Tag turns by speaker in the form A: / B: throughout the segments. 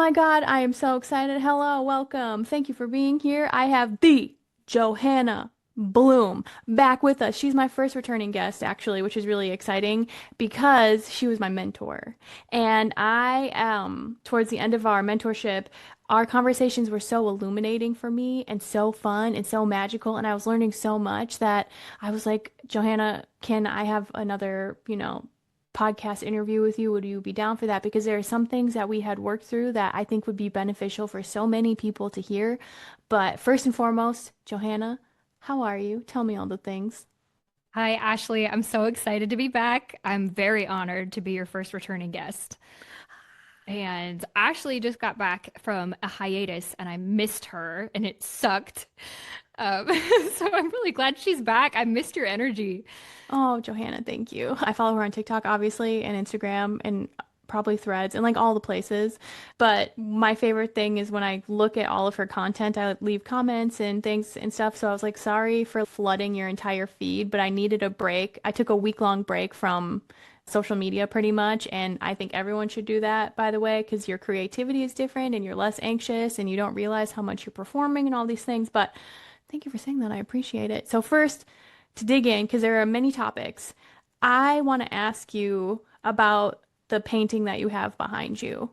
A: my God, I am so excited. Hello, welcome. Thank you for being here. I have the Johanna Bloom back with us. She's my first returning guest, actually, which is really exciting because she was my mentor. And towards the end of our mentorship, our conversations were so illuminating for me and so fun and so magical. And I was learning so much that I was like, Johanna, can I have another, podcast interview with you? Would you be down for that? Because there are some things that we had worked through that I think would be beneficial for so many people to hear. But first and foremost, Johanna, how are you? Tell me all the things.
B: Hi, Ashley. I'm so excited to be back. I'm very honored to be your first returning guest. And Ashley just got back from a hiatus and I missed her and it sucked. Um, so I'm really glad she's back. I missed your energy.
A: Oh, Johanna, thank you. I follow her on TikTok, obviously, and Instagram, and probably Threads, and like all the places. But my favorite thing is when I look at all of her content, I leave comments and things and stuff. So I was like, sorry for flooding your entire feed, but I needed a break. I took a week-long break from social media pretty much, and I think everyone should do that, by the way, because your creativity is different and you're less anxious and you don't realize how much you're performing and all these things. But thank you for saying that. I appreciate it. So first, to dig in, because there are many topics, I want to ask you about the painting that you have behind you.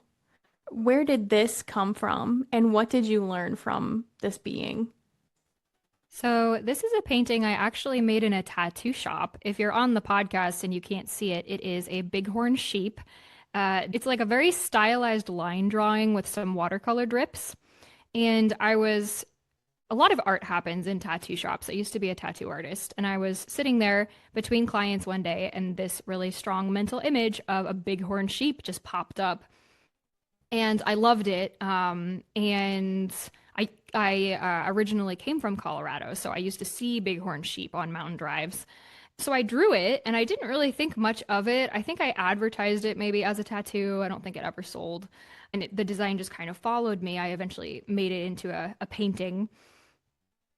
A: Where did this come from, and what did you learn from this being?
B: So this is a painting I actually made in a tattoo shop. If you're on the podcast and you can't see it, it is a bighorn sheep. It's like a very stylized line drawing with some watercolor drips. And a lot of art happens in tattoo shops. I used to be a tattoo artist, and I was sitting there between clients one day, and this really strong mental image of a bighorn sheep just popped up, and I loved it. And I originally came from Colorado, so I used to see bighorn sheep on mountain drives. So I drew it, and I didn't really think much of it. I think I advertised it maybe as a tattoo. I don't think it ever sold, and the design just kind of followed me. I eventually made it into a painting.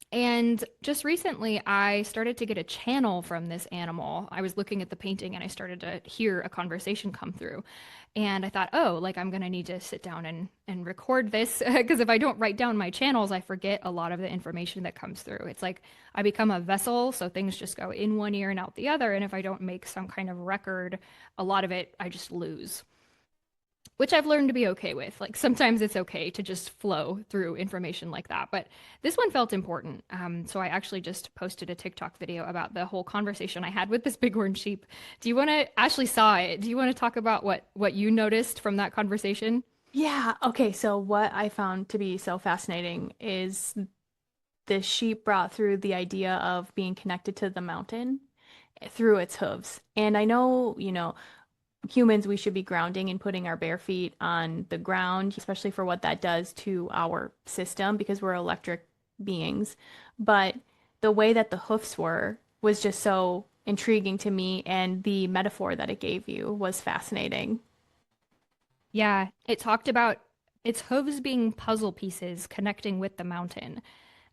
B: And just recently, I started to get a channel from this animal. I was looking at the painting and I started to hear a conversation come through. And I thought, oh, like I'm going to need to sit down and record this because if I don't write down my channels, I forget a lot of the information that comes through. It's like I become a vessel, so things just go in one ear and out the other. And if I don't make some kind of record, a lot of it I just lose, which I've learned to be okay with. Like sometimes it's okay to just flow through information like that. But this one felt important. So I actually just posted a TikTok video about the whole conversation I had with this bighorn sheep. Do you want to, Ashley saw it. Do you want to talk about what you noticed from that conversation?
A: Yeah, okay, so what I found to be so fascinating is the sheep brought through the idea of being connected to the mountain through its hooves. And I know, humans, we should be grounding and putting our bare feet on the ground, especially for what that does to our system because we're electric beings. But the way that the hoofs were was just so intriguing to me, and the metaphor that it gave you was fascinating.
B: Yeah, it talked about its hooves being puzzle pieces connecting with the mountain.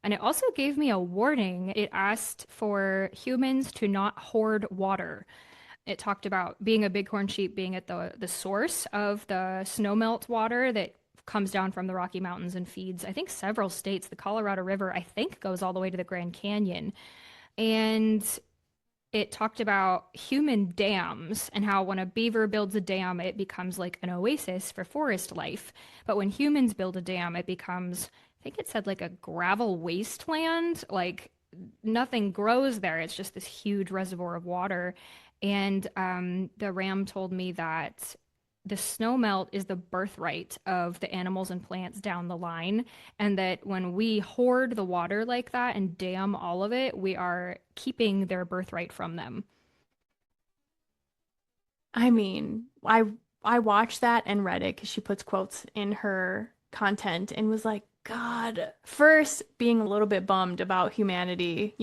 B: And it also gave me a warning. It asked for humans to not hoard water. It talked about being a bighorn sheep being at the source of the snowmelt water that comes down from the Rocky Mountains and feeds, I think, several states. The Colorado River, I think, goes all the way to the Grand Canyon. And it talked about human dams and how when a beaver builds a dam, it becomes like an oasis for forest life. But when humans build a dam, it becomes, I think it said like a gravel wasteland. Like nothing grows there. It's just this huge reservoir of water. And the ram told me that the snowmelt is the birthright of the animals and plants down the line, and that when we hoard the water like that and dam all of it, we are keeping their birthright from them.
A: I mean, I watched that and read it because she puts quotes in her content and was like, God, first being a little bit bummed about humanity,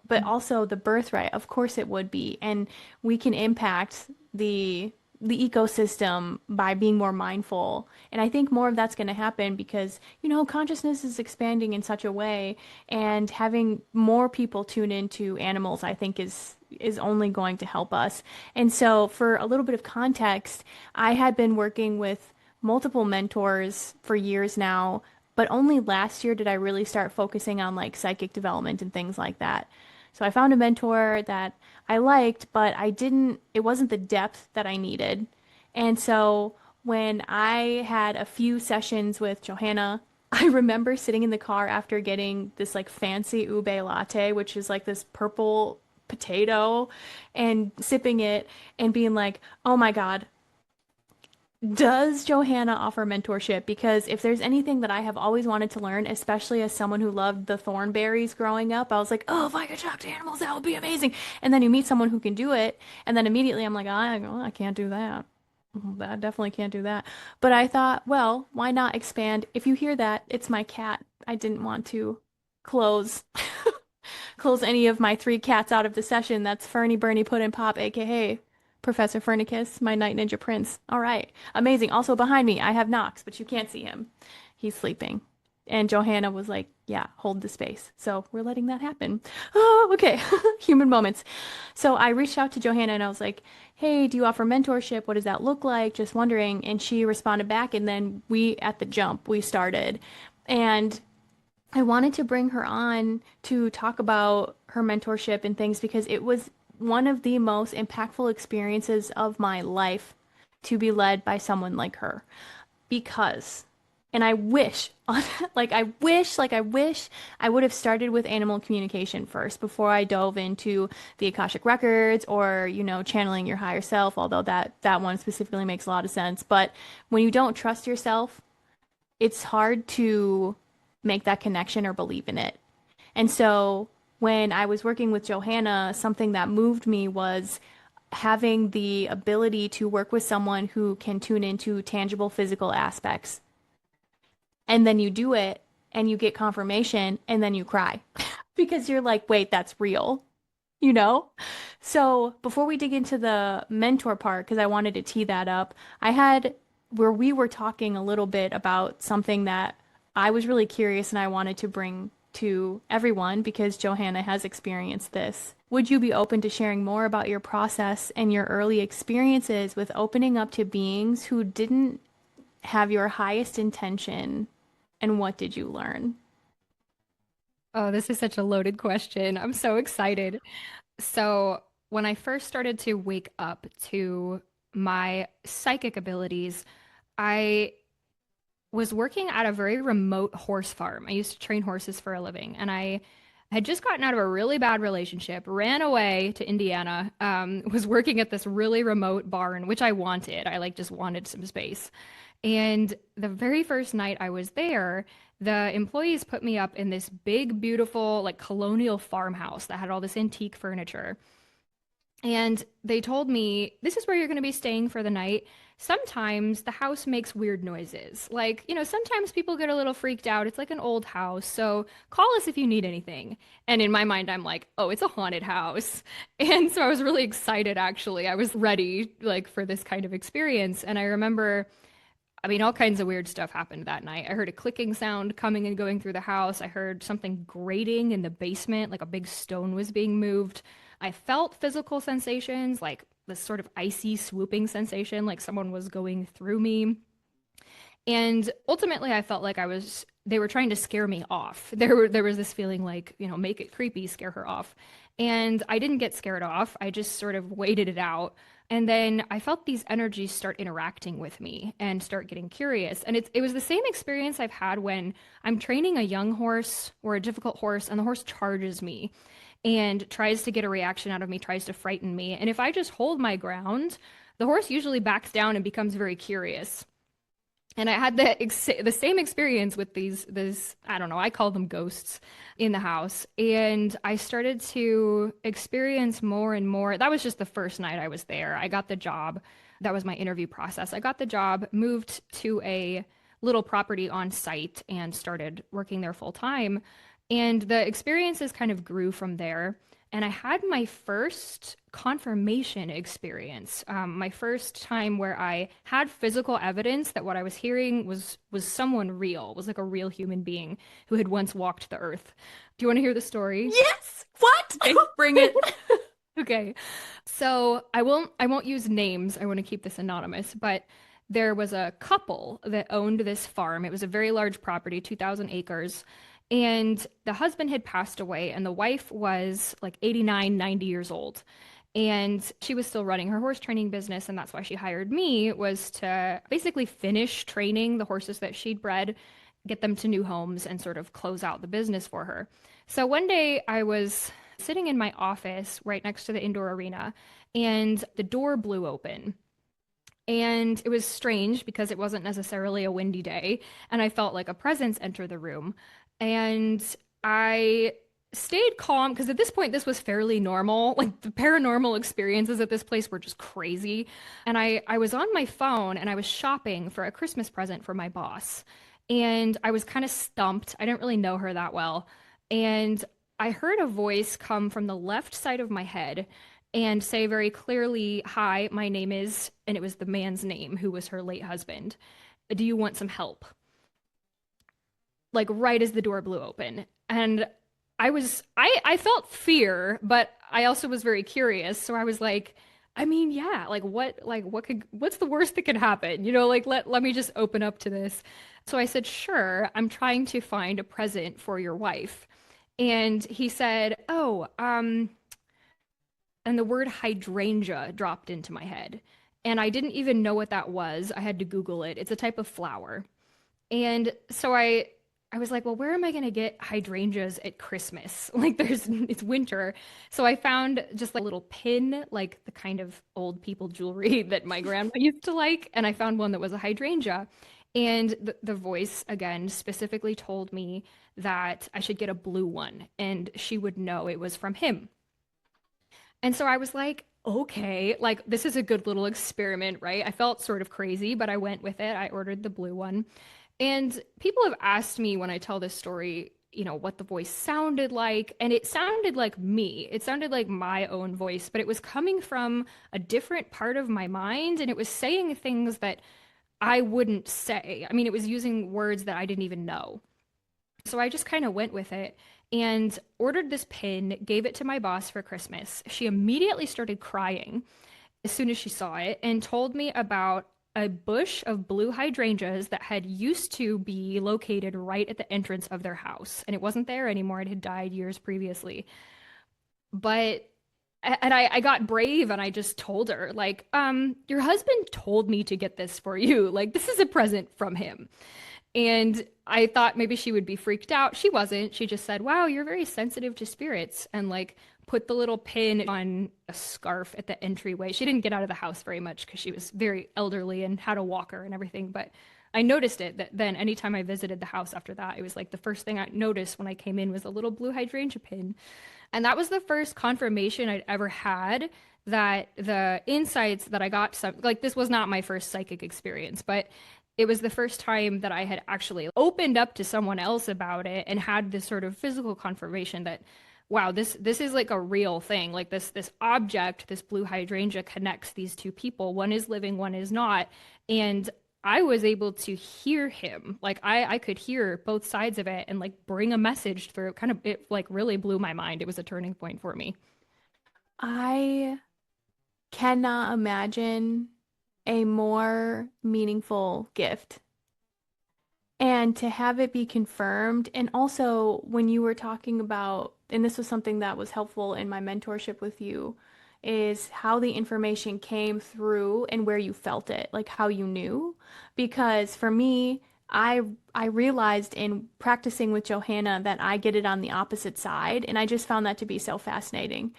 A: but also the birthright. Of course it would be. And we can impact the ecosystem by being more mindful. And I think more of that's going to happen because, consciousness is expanding in such a way, and having more people tune into animals, I think is only going to help us. And so for a little bit of context, I had been working with multiple mentors for years now, but only last year did I really start focusing on like psychic development and things like that. So I found a mentor that I liked, but it wasn't the depth that I needed. And so when I had a few sessions with Johanna, I remember sitting in the car after getting this like fancy ube latte, which is like this purple potato, and sipping it and being like, oh my God, does Johanna offer mentorship? Because if there's anything that I have always wanted to learn, especially as someone who loved the thornberries growing up, I was like, oh, if I could talk to animals, that would be amazing. And then you meet someone who can do it, and then immediately I'm like, I can't do that. I definitely can't do that. But I thought, well, why not expand? If you hear that, it's my cat. I didn't want to close close any of my three cats out of the session. That's Fernie, Bernie, Puddin' Pop, aka Professor Fernicus, my Night Ninja Prince. All right. Amazing. Also behind me, I have Knox, but you can't see him. He's sleeping. And Johanna was like, yeah, hold the space. So we're letting that happen. Oh, okay. Human moments. So I reached out to Johanna and I was like, hey, do you offer mentorship? What does that look like? Just wondering. And she responded back. And then at the jump, we started. And I wanted to bring her on to talk about her mentorship and things because it was one of the most impactful experiences of my life to be led by someone like her. Because, and I wish, I wish I would have started with animal communication first before I dove into the Akashic records or, channeling your higher self, although that one specifically makes a lot of sense. But when you don't trust yourself, it's hard to make that connection or believe in it. And so when I was working with Johanna, something that moved me was having the ability to work with someone who can tune into tangible physical aspects. And then you do it and you get confirmation and then you cry because you're like, wait, that's real, you know? So before we dig into the mentor part, because I wanted to tee that up, I had where we were talking a little bit about something that I was really curious and I wanted to bring to everyone because Johanna has experienced this. Would you be open to sharing more about your process and your early experiences with opening up to beings who didn't have your highest intention? And what did you learn?
B: Oh, this is such a loaded question. I'm so excited. So, when I first started to wake up to my psychic abilities, I was working at a very remote horse farm. I used to train horses for a living, and I had just gotten out of a really bad relationship, ran away to Indiana, was working at this really remote barn, which I wanted. I like just wanted some space. And the very first night I was there, the employees put me up in this big, beautiful, like colonial farmhouse that had all this antique furniture. And they told me, this is where you're going to be staying for the night. Sometimes the house makes weird noises. Like, sometimes people get a little freaked out. It's like an old house. So call us if you need anything. And in my mind, I'm like, oh, it's a haunted house. And so I was really excited, actually. I was ready, like, for this kind of experience. And I remember, I mean, all kinds of weird stuff happened that night. I heard a clicking sound coming and going through the house. I heard something grating in the basement, like a big stone was being moved. I felt physical sensations, like this sort of icy swooping sensation, like someone was going through me. And ultimately, I felt like they were trying to scare me off. There was this feeling like, make it creepy, scare her off. And I didn't get scared off. I just sort of waited it out. And then I felt these energies start interacting with me and start getting curious. And it was the same experience I've had when I'm training a young horse or a difficult horse, and the horse charges me and tries to get a reaction out of me, tries to frighten me. And if I just hold my ground, the horse usually backs down and becomes very curious. And I had the same experience with these, I don't know, I call them ghosts in the house. And I started to experience more and more. That was just the first night I was there. I got the job. That was my interview process. I got the job, moved to a little property on site and started working there full time. And the experiences kind of grew from there. And I had my first confirmation experience, my first time where I had physical evidence that what I was hearing was someone real, was like a real human being who had once walked the earth. Do you want to hear the story?
A: Yes! What?
B: Okay.
A: Bring it.
B: Okay. So I won't use names. I want to keep this anonymous, but there was a couple that owned this farm. It was a very large property, 2,000 acres. And the husband had passed away, and the wife was like 89, 90 years old. And she was still running her horse training business, and that's why she hired me, was to basically finish training the horses that she'd bred, get them to new homes, and sort of close out the business for her. So one day I was sitting in my office right next to the indoor arena, and the door blew open. And it was strange because it wasn't necessarily a windy day, and I felt like a presence enter the room. And I stayed calm because at this point this was fairly normal. Like the paranormal experiences at this place were just crazy. And I was on my phone and I was shopping for a Christmas present for my boss. And I was kind of stumped. I didn't really know her that well. And I heard a voice come from the left side of my head and say very clearly, "Hi, my name is," and it was the man's name who was her late husband. "Do you want some help?" Like right as the door blew open. And I felt fear, but I also was very curious. So I was like, I mean, yeah, what's the worst that could happen? Like let me just open up to this. So I said, "Sure, I'm trying to find a present for your wife." And he said, "Oh, and the word hydrangea dropped into my head. And I didn't even know what that was. I had to Google it. It's a type of flower. And so I was like, well, where am I going to get hydrangeas at Christmas? Like it's winter. So I found just like a little pin, like the kind of old people jewelry that my grandma used to like. And I found one that was a hydrangea. And the voice again specifically told me that I should get a blue one and she would know it was from him. And so I was like, okay, like this is a good little experiment, right? I felt sort of crazy, but I went with it. I ordered the blue one. And people have asked me when I tell this story, what the voice sounded like. And it sounded like me. It sounded like my own voice, but it was coming from a different part of my mind. And it was saying things that I wouldn't say. I mean, it was using words that I didn't even know. So I just kind of went with it and ordered this pin, gave it to my boss for Christmas. She immediately started crying as soon as she saw it and told me about a bush of blue hydrangeas that had used to be located right at the entrance of their house. And it wasn't there anymore. It had died years previously. But and I got brave and I just told her, like, your husband told me to get this for you. Like, this is a present from him. And I thought maybe she would be freaked out. She wasn't. She just said, "Wow, you're very sensitive to spirits." And like put the little pin on a scarf at the entryway. She didn't get out of the house very much because she was very elderly and had a walker and everything. But I noticed it that then anytime I visited the house after that, it was like the first thing I noticed when I came in was a little blue hydrangea pin. And that was the first confirmation I'd ever had that the insights that I got, like this was not my first psychic experience, but it was the first time that I had actually opened up to someone else about it and had this sort of physical confirmation that, wow, this is like a real thing. Like this object, this blue hydrangea connects these two people. One is living, one is not. And I was able to hear him. Like I could hear both sides of it and like bring a message through. Kind of it like really blew my mind. It was a turning point for me.
A: I cannot imagine a more meaningful gift. And to have it be confirmed, and also when you were talking about, and this was something that was helpful in my mentorship with you, is how the information came through and where you felt it, like how you knew. Because for me, I realized in practicing with Johanna that I get it on the opposite side, and I just found that to be so fascinating.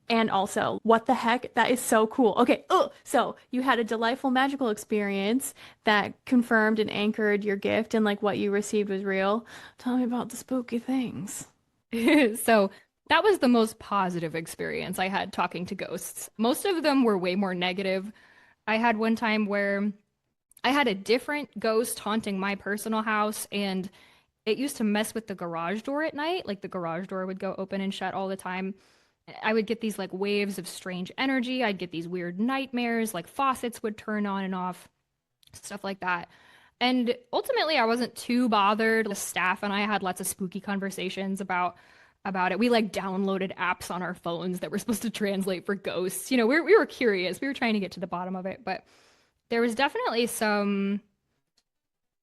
A: And also, what the heck? That is so cool. Okay, so you had a delightful magical experience that confirmed and anchored your gift and like what you received was real. Tell me about the spooky things.
B: So that was the most positive experience I had talking to ghosts. Most of them were way more negative. I had one time where I had a different ghost haunting my personal house, and it used to mess with the garage door at night. Like the garage door would go open and shut all the time. I would get these like waves of strange energy. I'd get these weird nightmares, like faucets would turn on and off, stuff like that. And ultimately, I wasn't too bothered. The staff and I had lots of spooky conversations about it. We like downloaded apps on our phones that were supposed to translate for ghosts. We were curious. We were trying to get to the bottom of it, but there was definitely some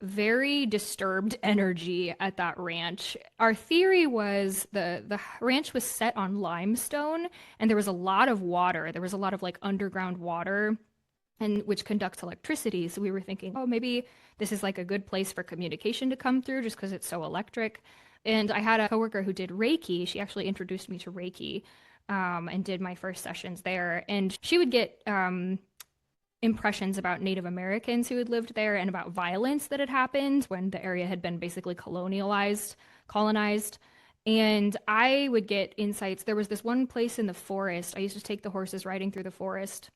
B: very disturbed energy at that ranch. Our theory was the ranch was set on limestone and there was a lot of water. There was a lot of like underground water and which conducts electricity. So we were thinking, oh, maybe this is like a good place for communication to come through just because it's so electric. And I had a coworker who did Reiki. She actually introduced me to Reiki, and did my first sessions there. And she would get impressions about Native Americans who had lived there and about violence that had happened when the area had been basically colonized. And I would get insights. There was this one place in the forest. I used to take the horses riding through the forest.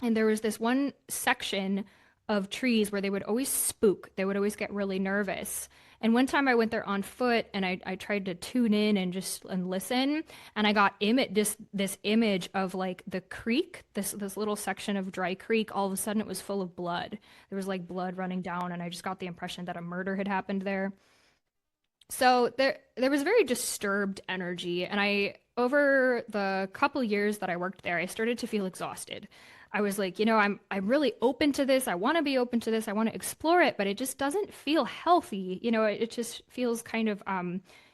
B: And there was this one section of trees where they would always spook. They would always get really nervous. And one time I went there on foot and I tried to tune in and just and listen. And I got this image of like the creek, this little section of dry creek. All of a sudden it was full of blood. There was like blood running down, and I just got the impression that a murder had happened there. So there was very disturbed energy, and I over the couple years that I worked there, I started to feel exhausted. I was like, I'm really open to this. I want to be open to this. I want to explore it, but it just doesn't feel healthy. It just feels kind of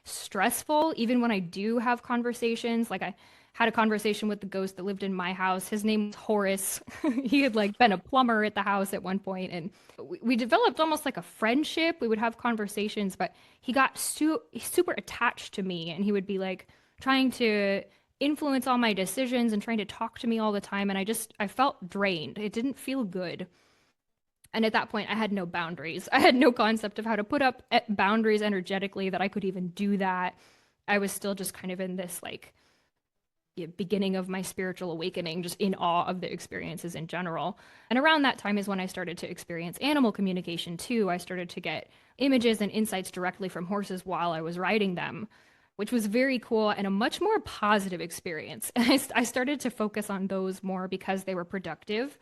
B: stressful even when I do have conversations. Like I had a conversation with the ghost that lived in my house. His name was Horace. He had like been a plumber at the house at one point, and we developed almost like a friendship. We would have conversations, but he got super attached to me, and he would be like trying to influence all my decisions and trying to talk to me all the time. And I felt drained. It didn't feel good. And at that point, I had no boundaries. I had no concept of how to put up boundaries energetically, that I could even do that. I was still just kind of in this like beginning of my spiritual awakening, just in awe of the experiences in general. And around that time is when I started to experience animal communication too. I started to get images and insights directly from horses while I was riding them, which was very cool and a much more positive experience. And I started to focus on those more because they were productive.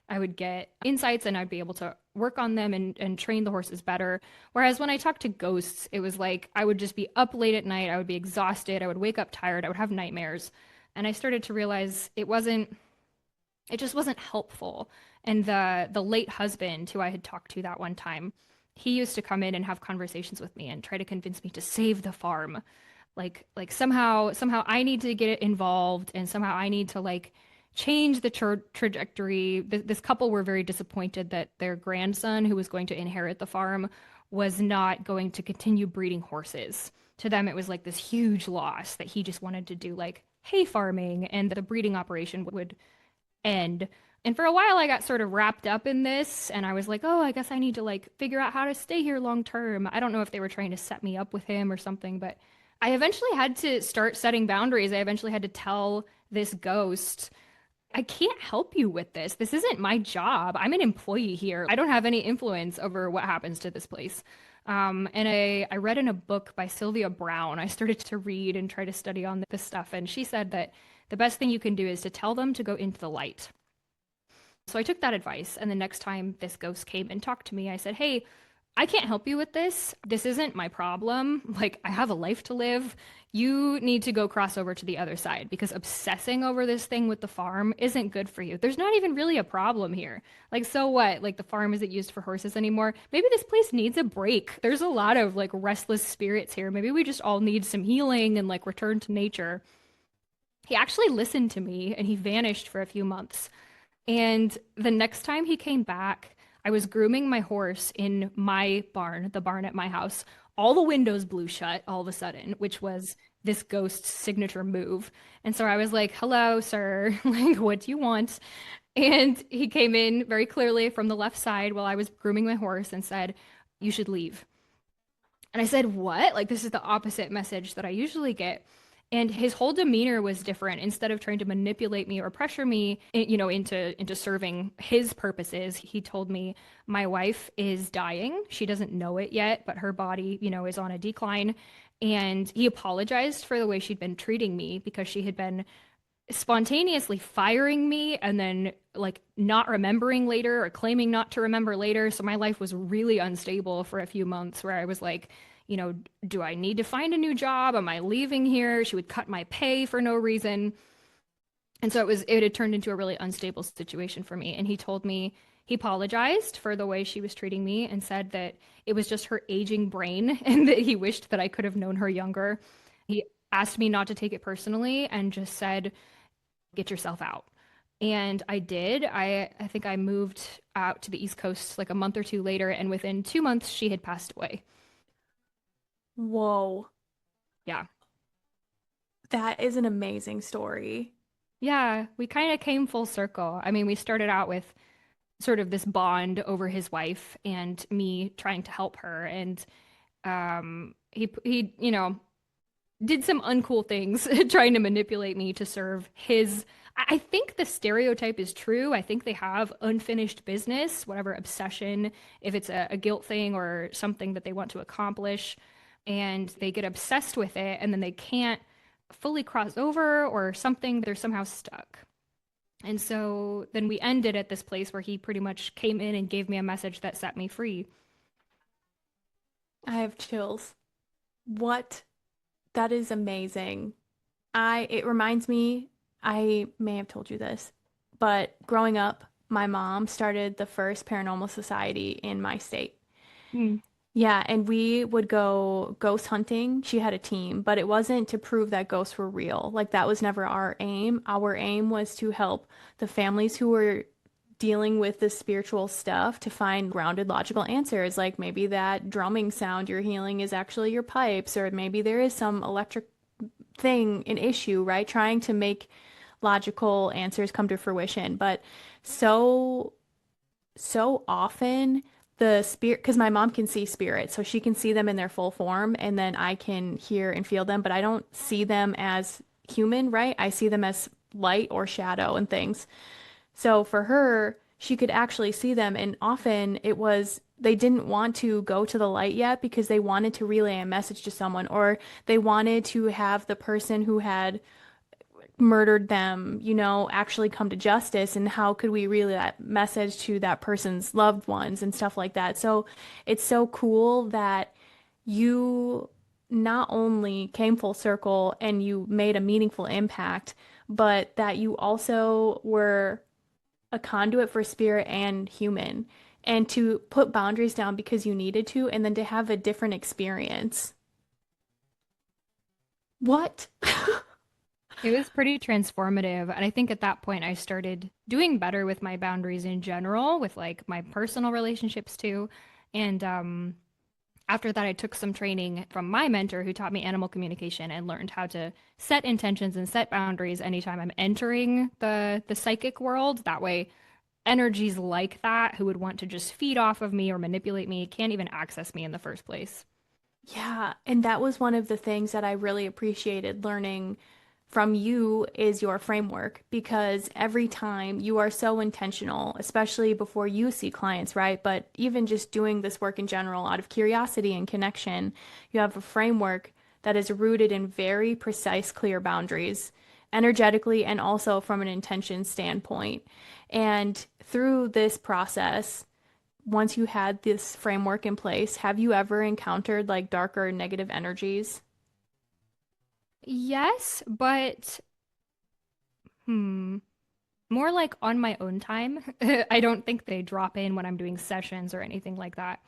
B: I would get insights and I'd be able to work on them and train the horses better. Whereas when I talked to ghosts, it was like I would just be up late at night. I would be exhausted. I would wake up tired. I would have nightmares. And I started to realize it just wasn't helpful. And the late husband who I had talked to that one time, he used to come in and have conversations with me and try to convince me to save the farm. Like somehow I need to get involved, and somehow I need to like change the trajectory. This couple were very disappointed that their grandson, who was going to inherit the farm, was not going to continue breeding horses. To them, it was like this huge loss that he just wanted to do like hay farming, and the breeding operation would end. And for a while, I got sort of wrapped up in this, and I was like, oh, I guess I need to like figure out how to stay here long term. I don't know if they were trying to set me up with him or something, but I eventually had to start setting boundaries. I eventually had to tell this ghost, I can't help you with this. This isn't my job. I'm an employee here. I don't have any influence over what happens to this place. And I read in a book by Sylvia Brown. I started to read and try to study on this stuff. And she said that the best thing you can do is to tell them to go into the light. So I took that advice. And the next time this ghost came and talked to me, I said, hey, I can't help you with this. This isn't my problem. Like, I have a life to live. You need to go cross over to the other side, because obsessing over this thing with the farm isn't good for you. There's not even really a problem here. Like, so what? Like, the farm isn't used for horses anymore. Maybe this place needs a break. There's a lot of like restless spirits here. Maybe we just all need some healing and like return to nature. He actually listened to me and he vanished for a few months. And the next time he came back, I was grooming my horse in my barn, the barn at my house. All the windows blew shut all of a sudden, which was this ghost's signature move. And so I was like, hello, sir. Like, what do you want? And he came in very clearly from the left side while I was grooming my horse and said, you should leave. And I said, what? Like, this is the opposite message that I usually get. And his whole demeanor was different. Instead of trying to manipulate me or pressure me, into serving his purposes, he told me my wife is dying. She doesn't know it yet, but her body, is on a decline. And he apologized for the way she'd been treating me, because she had been spontaneously firing me and then like not remembering later or claiming not to remember later. So my life was really unstable for a few months, where I was like, do I need to find a new job? Am I leaving here? She would cut my pay for no reason. And so it had turned into a really unstable situation for me. And he told me He apologized for the way she was treating me and said that it was just her aging brain and that he wished that I could have known her younger. He asked me not to take it personally and just said, get yourself out. And I did. I think I moved out to the East Coast like a month or two later, and within 2 months, she had passed away.
A: Whoa.
B: Yeah.
A: That is an amazing story.
B: Yeah, we kind of came full circle. I mean, we started out with sort of this bond over his wife and me trying to help her. And he did some uncool things trying to manipulate me to serve his. I think the stereotype is true. I think they have unfinished business, whatever obsession, if it's a guilt thing or something that they want to accomplish, and they get obsessed with it and then they can't fully cross over or something, they're somehow stuck. And so then we ended at this place where he pretty much came in and gave me a message that set me free.
A: I have chills. What? That is amazing. It reminds me, I may have told you this, but growing up, my mom started the first paranormal society in my state.
B: Mm.
A: Yeah, and we would go ghost hunting. She had a team, but it wasn't to prove that ghosts were real. Like that was never our aim. Our aim was to help the families who were dealing with this spiritual stuff to find grounded logical answers. Like maybe that drumming sound you're healing is actually your pipes, or maybe there is some electric thing, an issue, right? Trying to make logical answers come to fruition. But so so often the spirit, because my mom can see spirits, so she can see them in their full form, and then I can hear and feel them, but I don't see them as human, right? I see them as light or shadow and things. So for her, she could actually see them, and often it was they didn't want to go to the light yet because they wanted to relay a message to someone, or they wanted to have the person who had murdered them, actually come to justice, and how could we relay that message to that person's loved ones and stuff like that. So it's so cool that you not only came full circle and you made a meaningful impact, but that you also were a conduit for spirit and human, and to put boundaries down because you needed to, and then to have a different experience. What?
B: It was pretty transformative. And I think at that point, I started doing better with my boundaries in general, with like my personal relationships too. And after that, I took some training from my mentor who taught me animal communication and learned how to set intentions and set boundaries anytime I'm entering the psychic world. That way, energies like that who would want to just feed off of me or manipulate me can't even access me in the first place.
A: Yeah, and that was one of the things that I really appreciated learning from you is your framework, because every time you are so intentional, especially before you see clients, right? But even just doing this work in general out of curiosity and connection, you have a framework that is rooted in very precise, clear boundaries, energetically and also from an intention standpoint. And through this process, once you had this framework in place, have you ever encountered like darker negative energies?
B: Yes, but hmm, more like on my own time. I don't think they drop in when I'm doing sessions or anything like that.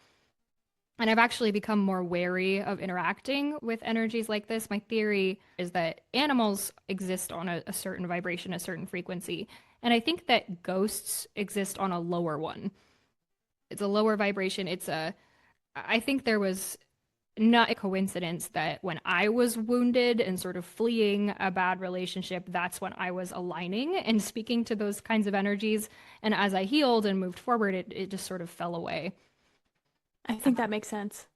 B: And I've actually become more wary of interacting with energies like this. My theory is that animals exist on a certain vibration, a certain frequency. And I think that ghosts exist on a lower one. It's a lower vibration. I think there was not a coincidence that when I was wounded and sort of fleeing a bad relationship, that's when I was aligning and speaking to those kinds of energies. And as I healed and moved forward, it just sort of fell away.
A: I think that makes sense.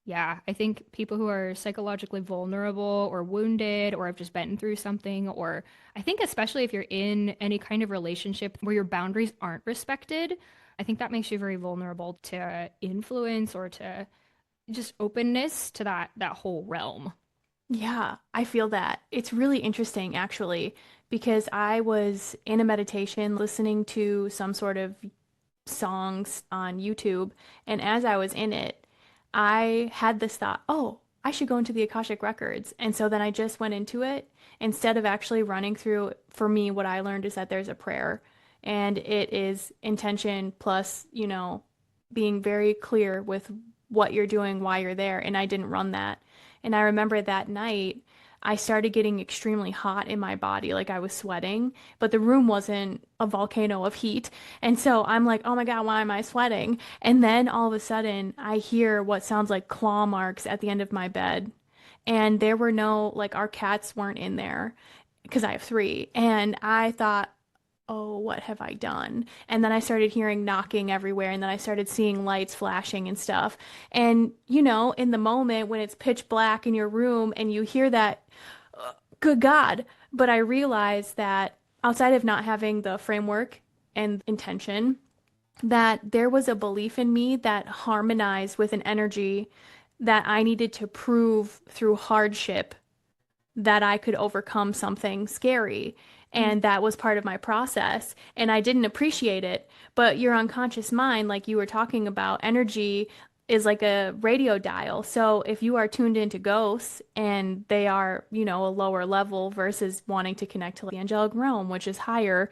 B: Yeah, I think people who are psychologically vulnerable or wounded or have just been through something, or I think especially if you're in any kind of relationship where your boundaries aren't respected, I think that makes you very vulnerable to influence or to just openness to that whole realm.
A: Yeah, I feel that. It's really interesting actually, because I was in a meditation listening to some sort of songs on YouTube, and as I was in it, I had this thought, oh, I should go into the Akashic Records. And so then I just went into it instead of actually running through. For me, what I learned is that there's a prayer. And it is intention plus, being very clear with what you're doing, why you're there. And I didn't run that. And I remember that night, I started getting extremely hot in my body, like I was sweating, but the room wasn't a volcano of heat. And so I'm like, oh my God, why am I sweating? And then all of a sudden, I hear what sounds like claw marks at the end of my bed. And there were no, like, our cats weren't in there because I have three. And I thought, oh, what have I done? And then I started hearing knocking everywhere, and then I started seeing lights flashing and stuff. And, in the moment when it's pitch black in your room and you hear that, good God. But I realized that outside of not having the framework and intention, that there was a belief in me that harmonized with an energy that I needed to prove through hardship that I could overcome something scary. And that was part of my process. And I didn't appreciate it. But your unconscious mind, like you were talking about, energy is like a radio dial. So if you are tuned into ghosts and they are, a lower level versus wanting to connect to the angelic realm, which is higher,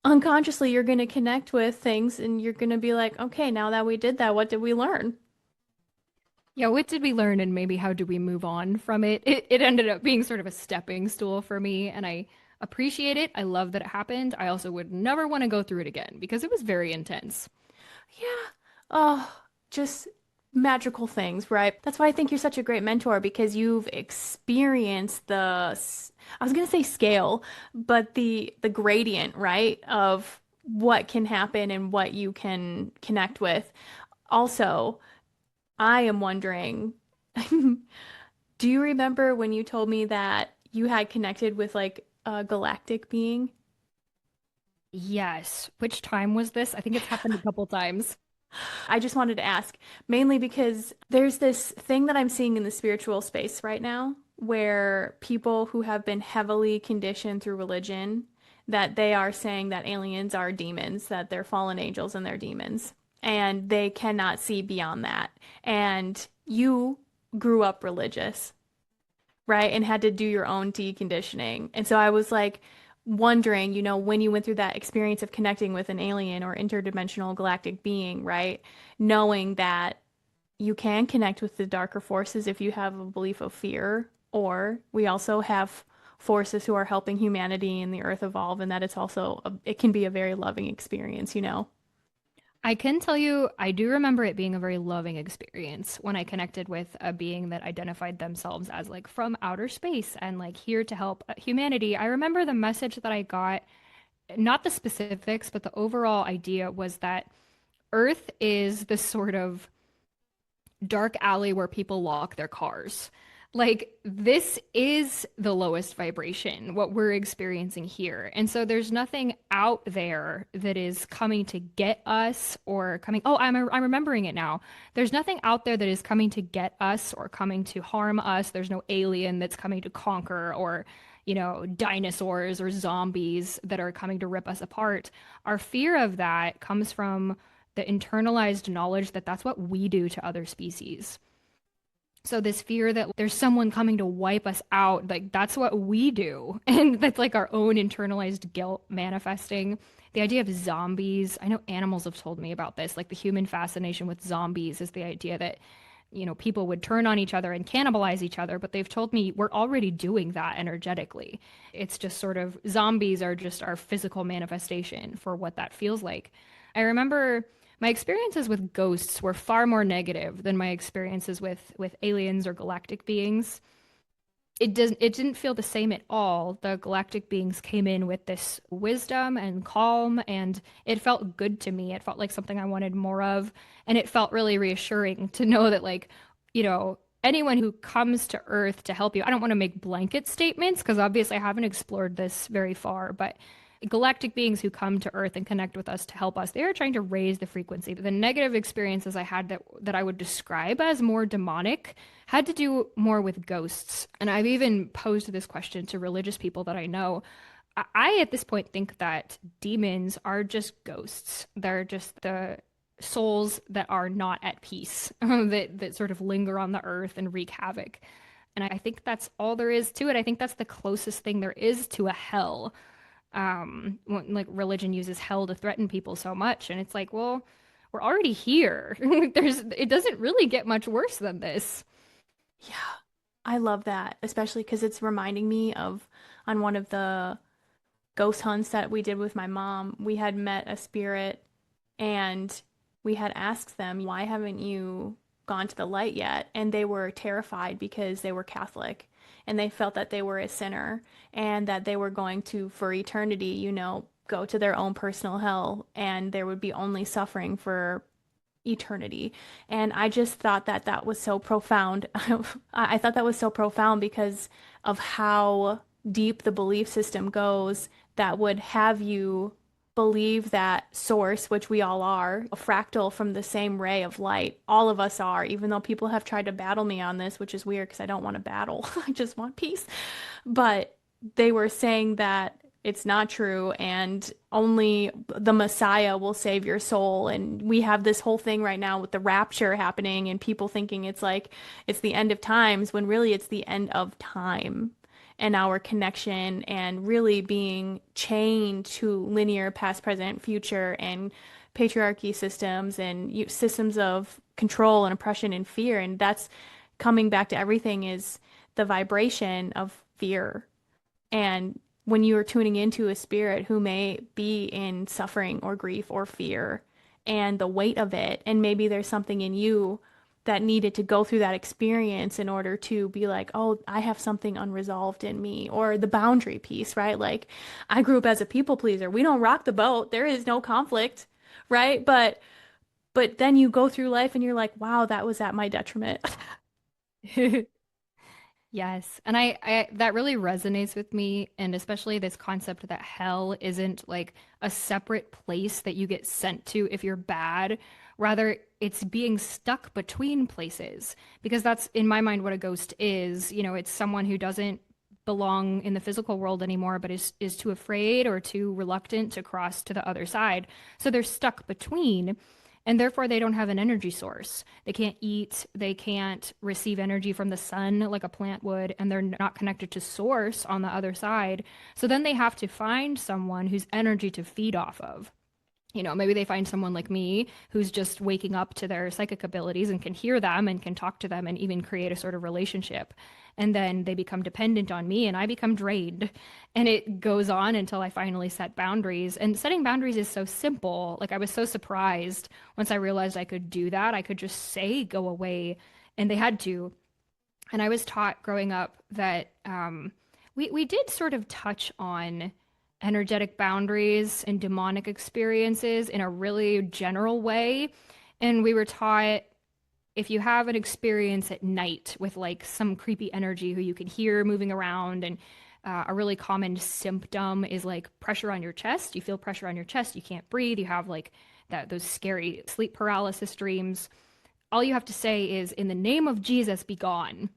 A: unconsciously you're going to connect with things and you're going to be like, okay, now that we did that, what did we learn?
B: Yeah, what did we learn and maybe how do we move on from it? It ended up being sort of a stepping stool for me, and I appreciate it. I love that it happened. I also would never want to go through it again because it was very intense.
A: Yeah. Oh, just magical things, right? That's why I think you're such a great mentor because you've experienced I was gonna say scale, but the gradient, right, of what can happen and what you can connect with. Also, I am wondering, do you remember when you told me that you had connected with like a galactic being?
B: Yes. Which time was this? I think it's happened a couple times.
A: I just wanted to ask, mainly because there's this thing that I'm seeing in the spiritual space right now where people who have been heavily conditioned through religion, that they are saying that aliens are demons, that they're fallen angels and they're demons, and they cannot see beyond that. And you grew up religious, right? And had to do your own deconditioning. And so I was like wondering, when you went through that experience of connecting with an alien or interdimensional galactic being, right? Knowing that you can connect with the darker forces if you have a belief of fear, or we also have forces who are helping humanity and the earth evolve, and that it can be a very loving experience.
B: I can tell you, I do remember it being a very loving experience when I connected with a being that identified themselves as like from outer space and like here to help humanity. I remember the message that I got, not the specifics, but the overall idea was that Earth is this sort of dark alley where people lock their cars. Like, this is the lowest vibration, what we're experiencing here. And so there's nothing out there that is coming to get us or coming. Oh, I'm remembering it now. There's nothing out there that is coming to get us or coming to harm us. There's no alien that's coming to conquer or, dinosaurs or zombies that are coming to rip us apart. Our fear of that comes from the internalized knowledge that that's what we do to other species. So this fear that there's someone coming to wipe us out, like that's what we do. And that's like our own internalized guilt manifesting. The idea of zombies, I know animals have told me about this, like the human fascination with zombies is the idea that, people would turn on each other and cannibalize each other, but they've told me we're already doing that energetically. It's just sort of zombies are just our physical manifestation for what that feels like. I remember my experiences with ghosts were far more negative than my experiences with aliens or galactic beings. It didn't feel the same at all. The galactic beings came in with this wisdom and calm, and it felt good to me. It felt like something I wanted more of, and it felt really reassuring to know that like, anyone who comes to Earth to help you. I don't want to make blanket statements because obviously I haven't explored this very far, but galactic beings who come to Earth and connect with us to help us, they are trying to raise the frequency. The negative experiences I had that I would describe as more demonic had to do more with ghosts. And I've even posed this question to religious people that I know. I at this point think that demons are just ghosts. They're just the souls that are not at peace, that sort of linger on the earth and wreak havoc. And I think that's all there is to it. I think that's the closest thing there is to a hell. Like religion uses hell to threaten people so much, and it's like, well, we're already here. It doesn't really get much worse than this.
A: Yeah, I love that, especially because it's reminding me of on one of the ghost hunts that we did with my mom, we had met a spirit and we had asked them, why haven't you gone to the light yet? And they were terrified because they were Catholic and they felt that they were a sinner and that they were going to, for eternity, go to their own personal hell and there would be only suffering for eternity. And I just thought that that was so profound. I thought that was so profound because of how deep the belief system goes that would have you believe that source, which we all are, a fractal from the same ray of light. All of us are, even though people have tried to battle me on this, which is weird because I don't want to battle. I just want peace. But they were saying that it's not true and only the Messiah will save your soul. And we have this whole thing right now with the rapture happening and people thinking it's like it's the end of times when really it's the end of time and our connection and really being chained to linear past, present, future and patriarchy systems and systems of control and oppression and fear. And that's coming back to everything is the vibration of fear and when you are tuning into a spirit who may be in suffering or grief or fear and the weight of it, and maybe there's something in you that needed to go through that experience in order to be like, oh, I have something unresolved in me, or the boundary piece, right? Like, I grew up as a people pleaser. We don't rock the boat. There is no conflict, right? But then you go through life and you're like, wow, that was at my detriment.
B: Yes. And I that really resonates with me, and especially this concept that hell isn't like a separate place that you get sent to if you're bad. Rather, it's being stuck between places because that's in my mind what a ghost is. It's someone who doesn't belong in the physical world anymore, but is too afraid or too reluctant to cross to the other side. So they're stuck between. And therefore, they don't have an energy source. They can't eat, they can't receive energy from the sun like a plant would, and they're not connected to source on the other side. So then they have to find someone whose energy to feed off of. Maybe they find someone like me who's just waking up to their psychic abilities and can hear them and can talk to them and even create a sort of relationship. And then they become dependent on me and I become drained. And it goes on until I finally set boundaries. And setting boundaries is so simple. Like I was so surprised once I realized I could do that. I could just say, go away. And they had to. And I was taught growing up that we did sort of touch on energetic boundaries and demonic experiences in a really general way. And we were taught if you have an experience at night with like some creepy energy who you can hear moving around, and a really common symptom is like pressure on your chest. You feel pressure on your chest, you can't breathe, you have like those scary sleep paralysis dreams. All you have to say is, in the name of Jesus, be gone.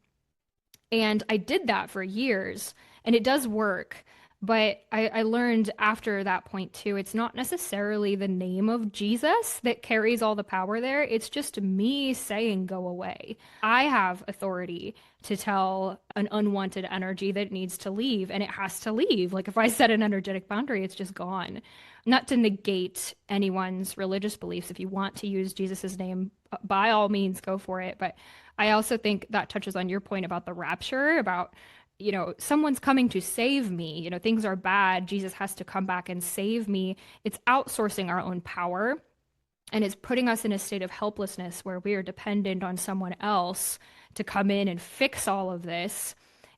B: And I did that for years, and it does work. But I learned after that point too, it's not necessarily the name of Jesus that carries all the power there. It's just me saying, go away. I have authority to tell an unwanted energy that it needs to leave, and it has to leave. Like if I set an energetic boundary, it's just gone. Not to negate anyone's religious beliefs. If you want to use Jesus's name, by all means, go for it. But I also think that touches on your point about the rapture, about someone's coming to save me. Things are bad. Jesus has to come back and save me. It's outsourcing our own power and it's putting us in a state of helplessness where we are dependent on someone else to come in and fix all of this.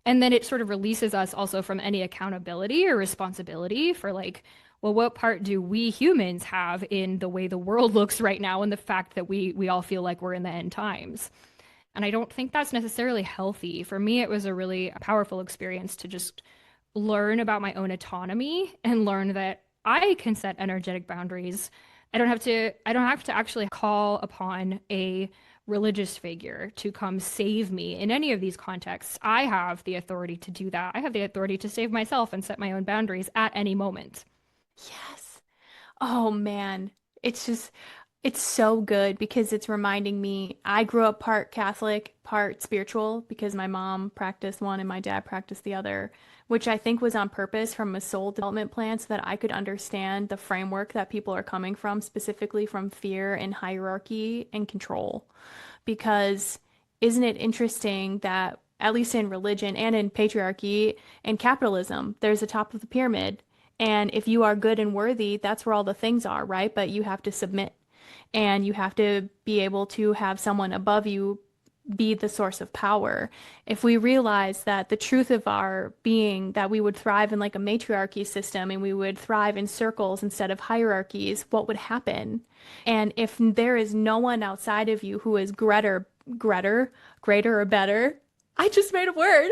B: And then it sort of releases us also from any accountability or responsibility for like, well, what part do we humans have in the way the world looks right now and the fact that we all feel like we're in the end times? And I don't think that's necessarily healthy. For me, it was a really powerful experience to just learn about my own autonomy and learn that I can set energetic boundaries. I don't have to actually call upon a religious figure to come save me in any of these contexts. I have the authority to do that. I have the authority to save myself and set my own boundaries at any moment.
A: Yes. Oh man. It's just It's so good because it's reminding me I grew up part Catholic, part spiritual because my mom practiced one and my dad practiced the other, which I think was on purpose from a soul development plan so that I could understand the framework that people are coming from, specifically from fear and hierarchy and control. Because isn't it interesting that, at least in religion and in patriarchy and capitalism, there's a top of the pyramid. And if you are good and worthy, that's where all the things are, right? But you have to submit and you have to be able to have someone above you be the source of power. If we realize that the truth of our being, that we would thrive in like a matriarchy system and we would thrive in circles instead of hierarchies, what would happen? And if there is no one outside of you who is greater or better, I just made a word,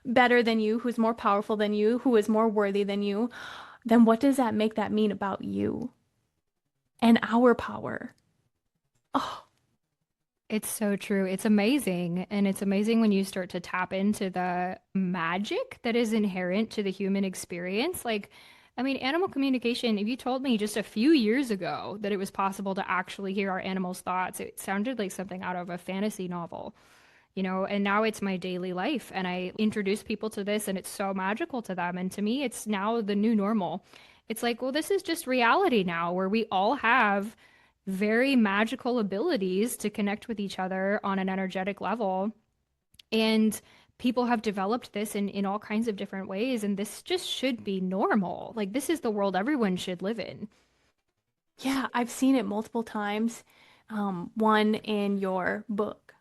A: better than you, who's more powerful than you, who is more worthy than you, then what does that make that mean about you and our power? Oh,
B: It's so true. It's amazing. And it's amazing when you start to tap into the magic that is inherent to the human experience. Like, I mean, animal communication, if you told me just a few years ago that it was possible to actually hear our animals' thoughts, it sounded like something out of a fantasy novel, and now it's my daily life. And I introduce people to this, and it's so magical to them. And to me, it's now the new normal. It's like, well, this is just reality now, where we all have very magical abilities to connect with each other on an energetic level. And people have developed this in all kinds of different ways. And this just should be normal. Like, this is the world everyone should live in.
A: yeah, I've seen it multiple times. One in your book,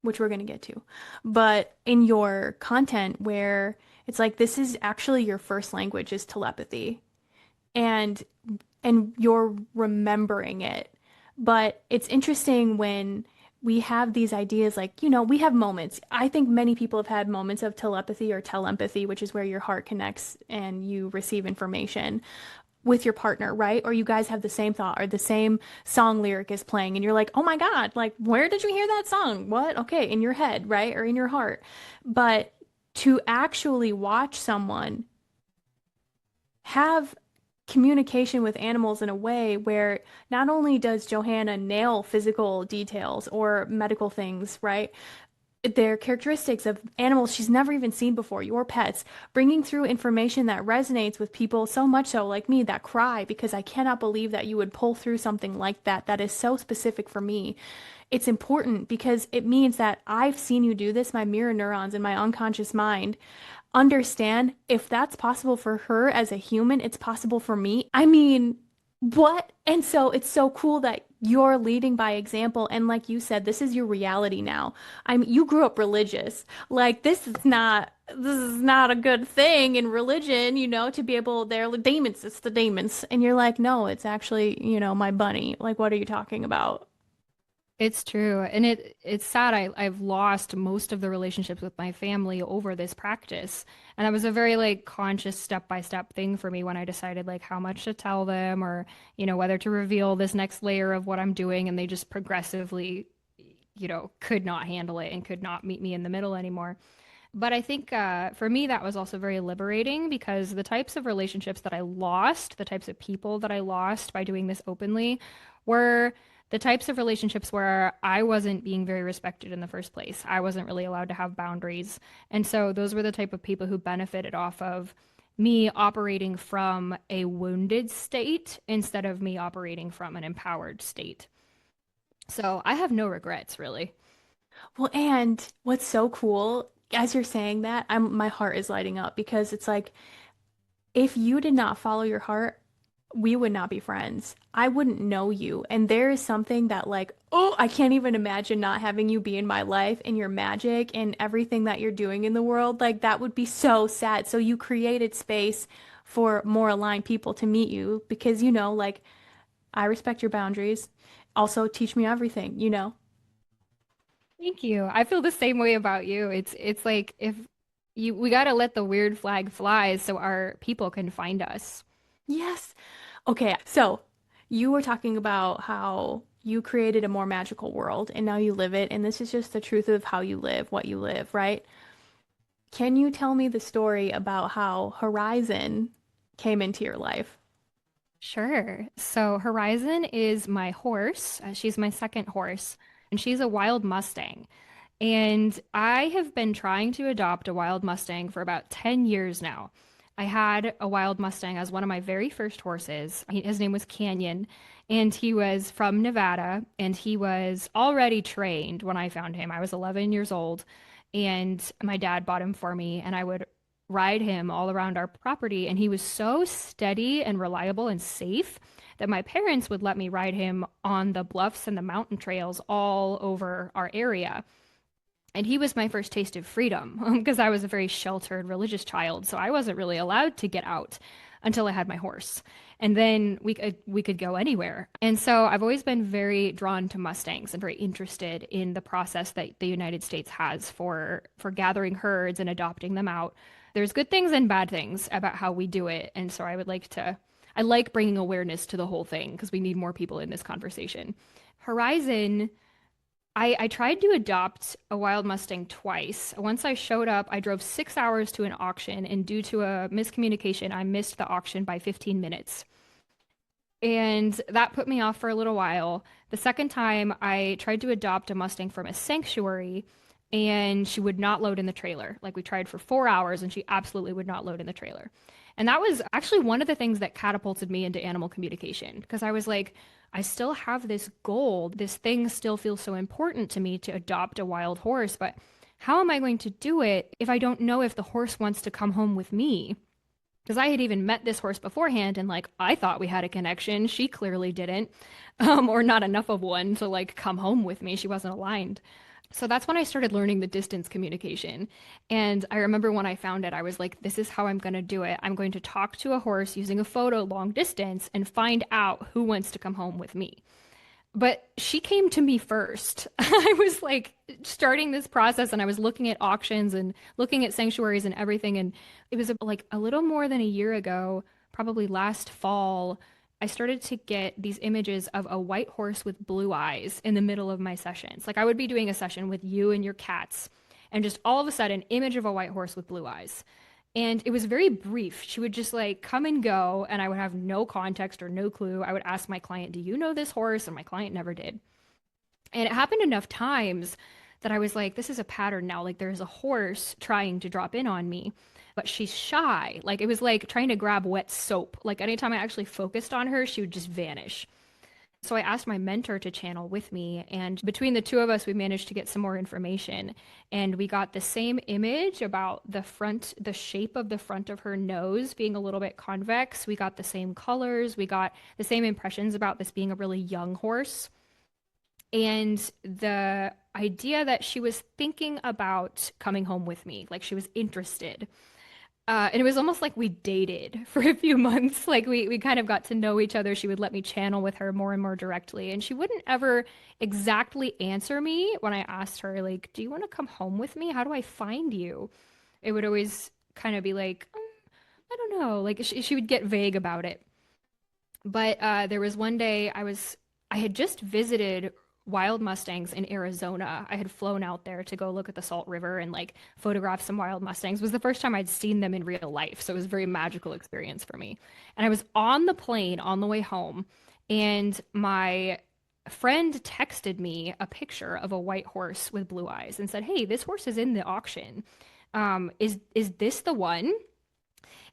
A: which we're going to get to, but in your content where it's like this is actually your first language is telepathy and you're remembering it. But it's interesting when we have these ideas like, we have moments. I think many people have had moments of telepathy or telepathy, which is where your heart connects and you receive information with your partner, right? Or you guys have the same thought or the same song lyric is playing and you're like, "Oh my God, like where did you hear that song?" What? Okay, in your head, right? Or in your heart. But to actually watch someone have communication with animals in a way where not only does Johanna nail physical details or medical things, right? Their characteristics of animals she's never even seen before, your pets, bringing through information that resonates with people so much so, like me, that cry because I cannot believe that you would pull through something like that that is so specific for me. It's important because it means that I've seen you do this, my mirror neurons in my unconscious mind understand if that's possible for her as a human, it's possible for me. I mean, what? And so it's so cool that you're leading by example. And like you said, this is your reality now. I mean, you grew up religious. Like this is not a good thing in religion, to be able, they're the demons, it's the demons. And you're like, no, it's actually, my bunny. Like, what are you talking about?
B: It's true. And it's sad. I've lost most of the relationships with my family over this practice. And that was a very like conscious step-by-step thing for me when I decided like how much to tell them or, whether to reveal this next layer of what I'm doing. And they just progressively, could not handle it and could not meet me in the middle anymore. But I think for me, that was also very liberating because the types of relationships that I lost, the types of people that I lost by doing this openly, were the types of relationships where I wasn't being very respected in the first place. I wasn't really allowed to have boundaries. And so those were the type of people who benefited off of me operating from a wounded state instead of me operating from an empowered state. So I have no regrets, really.
A: Well, and what's so cool, as you're saying that, my heart is lighting up because it's like if you did not follow your heart, we would not be friends. I wouldn't know you. And there is something that, like, oh, I can't even imagine not having you be in my life and your magic and everything that you're doing in the world. Like, that would be so sad. So, you created space for more aligned people to meet you because, like, I respect your boundaries. Also, teach me everything.
B: Thank you. I feel the same way about you. It's like if we got to let the weird flag fly so our people can find us.
A: Yes. Okay, so you were talking about how you created a more magical world and now you live it, and this is just the truth of how you live, what you live, right? Can you tell me the story about how Horizon came into your life?
B: Sure. So Horizon is my horse. She's my second horse, and she's a wild Mustang. And I have been trying to adopt a wild Mustang for about 10 years now. I had a wild Mustang as one of my very first horses. His name was Canyon, and he was from Nevada, and he was already trained when I found him. I was 11 years old, and my dad bought him for me, and I would ride him all around our property. And he was so steady and reliable and safe that my parents would let me ride him on the bluffs and the mountain trails all over our area. And he was my first taste of freedom because I was a very sheltered religious child. So I wasn't really allowed to get out until I had my horse. And then we could go anywhere. And so I've always been very drawn to Mustangs and very interested in the process that the United States has for gathering herds and adopting them out. There's good things and bad things about how we do it. And so I like bringing awareness to the whole thing because we need more people in this conversation. Horizon I tried to adopt a wild Mustang twice. Once I showed up, I drove 6 hours to an auction, and due to a miscommunication, I missed the auction by 15 minutes. And that put me off for a little while. The second time, I tried to adopt a Mustang from a sanctuary, and she would not load in the trailer. Like we tried for 4 hours, and she absolutely would not load in the trailer. And that was actually one of the things that catapulted me into animal communication because I was like, I still have this goal. This thing still feels so important to me to adopt a wild horse, but how am I going to do it if I don't know if the horse wants to come home with me? Because I had even met this horse beforehand and like I thought we had a connection. She clearly didn't, or not enough of one to like come home with me. She wasn't aligned. So that's when I started learning the distance communication. And I remember when I found it, I was like, this is how I'm going to do it. I'm going to talk to a horse using a photo long distance and find out who wants to come home with me. But she came to me first. I was like starting this process and I was looking at auctions and looking at sanctuaries and everything. And it was like a little more than a year ago, probably last fall, I started to get these images of a white horse with blue eyes in the middle of my sessions. Like I would be doing a session with you and your cats, and just all of a sudden, image of a white horse with blue eyes. And it was very brief. She would just like come and go, and I would have no context or no clue. I would ask my client, do you know this horse? And my client never did. And it happened enough times that I was like, this is a pattern now. Like there's a horse trying to drop in on me, but she's shy. Like it was like trying to grab wet soap. Like anytime I actually focused on her, she would just vanish. So I asked my mentor to channel with me, and between the two of us, we managed to get some more information. And we got the same image about the front, the shape of the front of her nose being a little bit convex. We got the same colors. We got the same impressions about this being a really young horse. And the idea that she was thinking about coming home with me, like she was interested. And it was almost like we dated for a few months. Like we kind of got to know each other. She would let me channel with her more and more directly. And she wouldn't ever exactly answer me when I asked her, like, do you want to come home with me? How do I find you? It would always kind of be like, I don't know. Like she would get vague about it. But there was one day I had just visited wild mustangs in Arizona. I had flown out there to go look at the Salt River and like photograph some wild mustangs. It was the first time I'd seen them in real life, so it was a very magical experience for me. And I was on the plane on the way home, and my friend texted me a picture of a white horse with blue eyes and said, "Hey, this horse is in the auction. Is this the one?"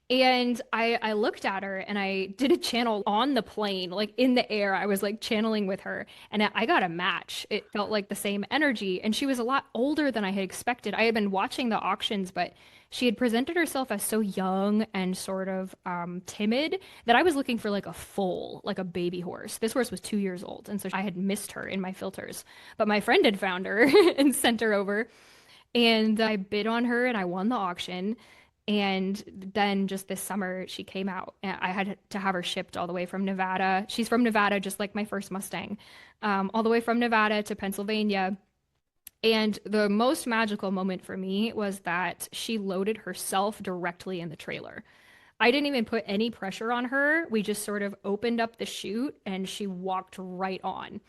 B: And I looked at her and I did a channel on the plane, like in the air. I was like channeling with her and I got a match. It felt like the same energy. And she was a lot older than I had expected. I had been watching the auctions, but she had presented herself as so young and sort of timid that I was looking for like a foal, like a baby horse. This horse was 2 years old. And so I had missed her in my filters. But my friend had found her and sent her over. And I bid on her and I won the auction. And then just this summer, she came out. And I had to have her shipped all the way from Nevada. She's from Nevada, just like my first Mustang, all the way from Nevada to Pennsylvania. And the most magical moment for me was that she loaded herself directly in the trailer. I didn't even put any pressure on her. We just sort of opened up the chute and she walked right on.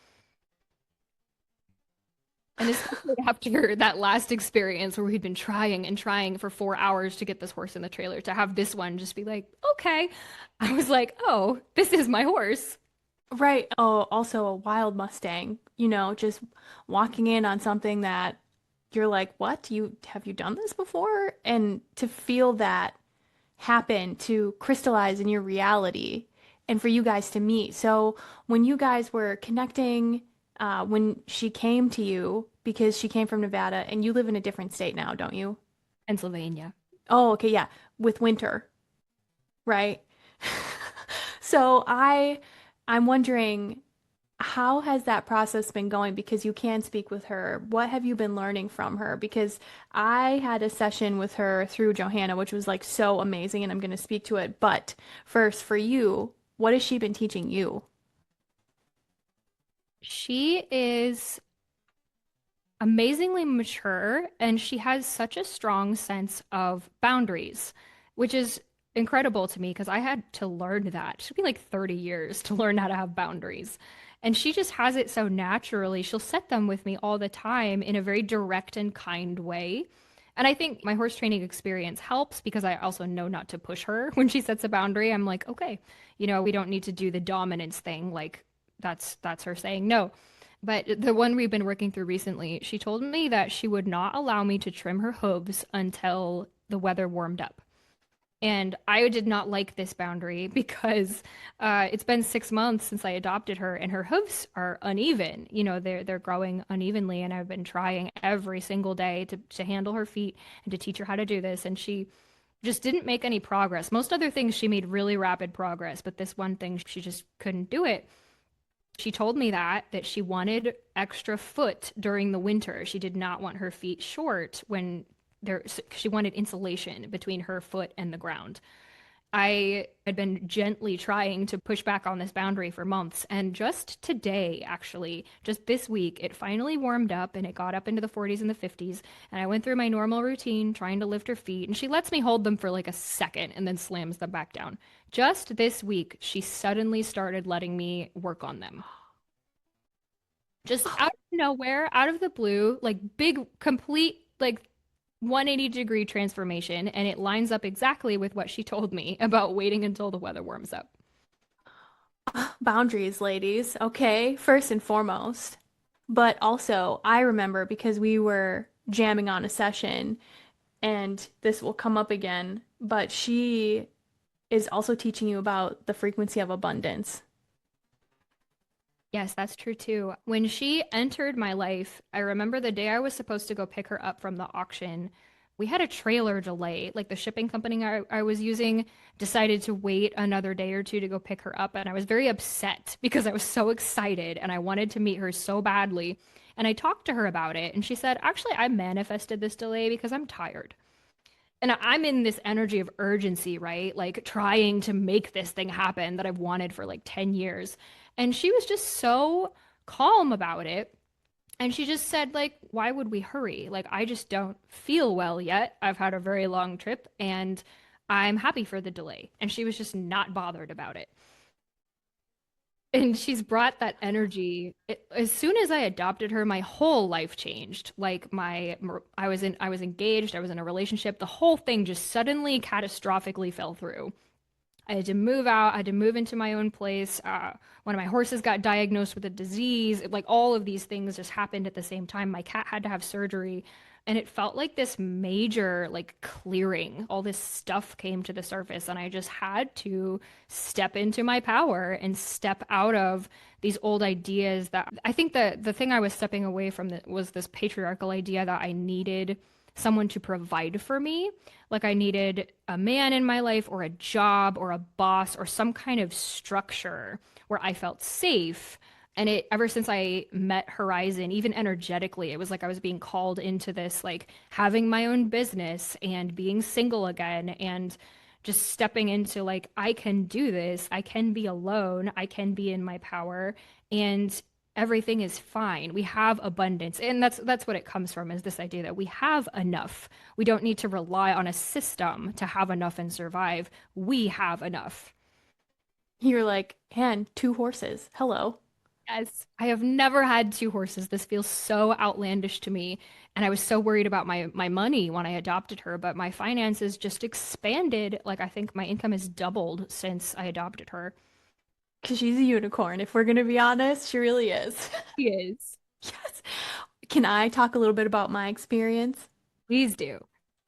B: And especially after that last experience where we'd been trying and trying for 4 hours to get this horse in the trailer, to have this one just be like, okay. I was like, oh, this is my horse.
A: Right. Oh, also a wild Mustang, you know, just walking in on something that you're like, what? You have you done this before? And to feel that happen, to crystallize in your reality, and for you guys to meet. So when you guys were connecting, when she came to you, because she came from Nevada, and you live in a different state now, don't you?
B: Pennsylvania.
A: Oh, okay, yeah, with winter, right? So I'm wondering, how has that process been going? Because you can speak with her. What have you been learning from her? Because I had a session with her through Johanna, which was like so amazing, and I'm going to speak to it. But first, for you, what has she been teaching you?
B: She is amazingly mature and she has such a strong sense of boundaries, which is incredible to me because I had to learn that. It should be like 30 years to learn how to have boundaries. And she just has it so naturally. She'll set them with me all the time in a very direct and kind way. And I think my horse training experience helps because I also know not to push her when she sets a boundary. I'm like, okay, we don't need to do the dominance thing. Like that's her saying no. But the one we've been working through recently, she told me that she would not allow me to trim her hooves until the weather warmed up. And I did not like this boundary because it's been 6 months since I adopted her, and her hooves are uneven. They're growing unevenly, and I've been trying every single day to handle her feet and to teach her how to do this. And she just didn't make any progress. Most other things she made really rapid progress, but this one thing she just couldn't do it. She told me that she wanted extra foot during the winter. She did not want her feet short when she wanted insulation between her foot and the ground. I had been gently trying to push back on this boundary for months, and just today, actually, just this week, it finally warmed up and it got up into the 40s and the 50s. And I went through my normal routine trying to lift her feet, and she lets me hold them for like a second and then slams them back down. Just this week, she suddenly started letting me work on them. Just out of nowhere, out of the blue, like big, complete, like 180-degree transformation, and it lines up exactly with what she told me about waiting until the weather warms up.
A: Boundaries, ladies. Okay, first and foremost. But also, I remember because we were jamming on a session, and this will come up again, but she is also teaching you about the frequency of abundance.
B: Yes, that's true too. When she entered my life, I remember the day I was supposed to go pick her up from the auction. We had a trailer delay. Like the shipping company I was using decided to wait another day or two to go pick her up. And I was very upset because I was so excited and I wanted to meet her so badly. And I talked to her about it. And she said, actually, I manifested this delay because I'm tired. And I'm in this energy of urgency, right? Like trying to make this thing happen that I've wanted for like 10 years. And she was just so calm about it. And she just said, like, why would we hurry? Like, I just don't feel well yet. I've had a very long trip and I'm happy for the delay. And she was just not bothered about it. And she's brought that energy. As soon as I adopted her, my whole life changed. Like I was engaged, I was in a relationship. The whole thing just suddenly catastrophically fell through. I had to move out. I had to move into my own place. One of my horses got diagnosed with a disease. Like all of these things just happened at the same time. My cat had to have surgery. And it felt like this major, like, clearing. All this stuff came to the surface. And I just had to step into my power and step out of these old ideas that I think the thing I was stepping away from was this patriarchal idea that I needed someone to provide for me. Like I needed a man in my life or a job or a boss or some kind of structure where I felt safe. And it ever since I met Horizon, even energetically, it was like I was being called into this, like having my own business and being single again and just stepping into like I can do this, I can be alone, I can be in my power, and everything is fine. We have abundance. And that's what it comes from is this idea that we have enough. We don't need to rely on a system to have enough and survive. We have enough.
A: You're like, and two horses. Hello.
B: Yes, I have never had two horses. This feels so outlandish to me. And I was so worried about my money when I adopted her, but my finances just expanded. Like I think my income has doubled since I adopted her.
A: Because she's a unicorn. If we're gonna be honest, she really is.
B: She is.
A: Yes. Can I talk a little bit about my experience?
B: Please do.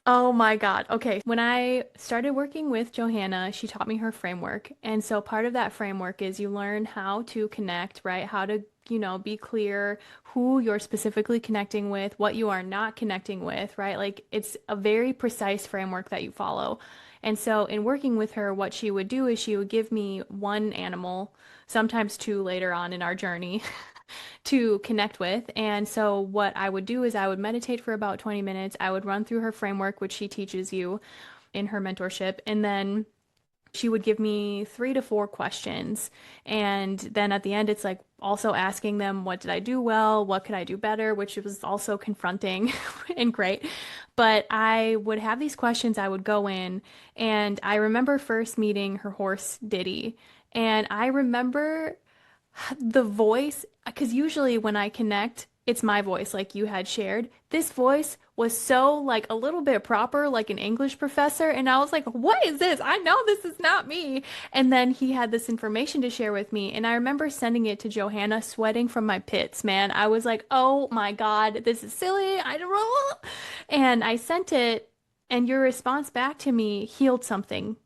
A: Oh my God. Okay. When I started working with Johanna, she taught me her framework. And so part of that framework is you learn how to connect, right? How to, be clear who you're specifically connecting with, what you are not connecting with, right? Like it's a very precise framework that you follow. And so in working with her, what she would do is she would give me one animal, sometimes two later on in our journey, to connect with. And so what I would do is I would meditate for about 20 minutes. I would run through her framework, which she teaches you in her mentorship, and then she would give me 3 to 4 questions. And then at the end, it's like also asking them, what did I do well? What could I do better? Which was also confronting and great. But I would have these questions, I would go in, and I remember first meeting her horse, Diddy. And I remember the voice, because usually when I connect, it's my voice, like you had shared. This voice was so like a little bit proper, like an English professor. And I was like, what is this? I know this is not me. And then he had this information to share with me. And I remember sending it to Johanna, sweating from my pits, man. I was like, oh my God, this is silly. I don't know. And I sent it, and your response back to me healed something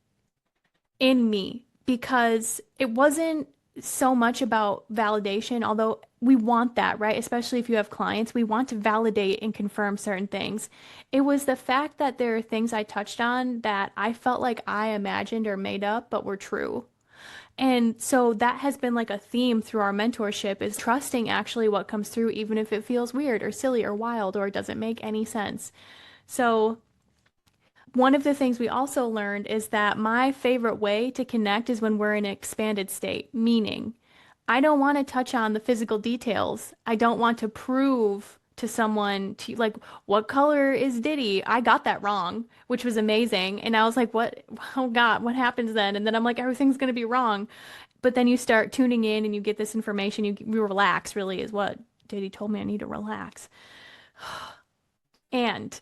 A: in me because it wasn't so much about validation, although we want that, right? Especially if you have clients, we want to validate and confirm certain things. It was the fact that there are things I touched on that I felt like I imagined or made up, but were true. And so that has been like a theme through our mentorship is trusting actually what comes through, even if it feels weird or silly or wild or it doesn't make any sense. So one of the things we also learned is that my favorite way to connect is when we're in an expanded state, meaning I don't want to touch on the physical details. I don't want to prove to someone to like what color is Diddy? I got that wrong, which was amazing. And I was like, what? Oh God, what happens then? And then I'm like, everything's going to be wrong. But then you start tuning in and you get this information. You relax, really, is what Diddy told me I need to relax. And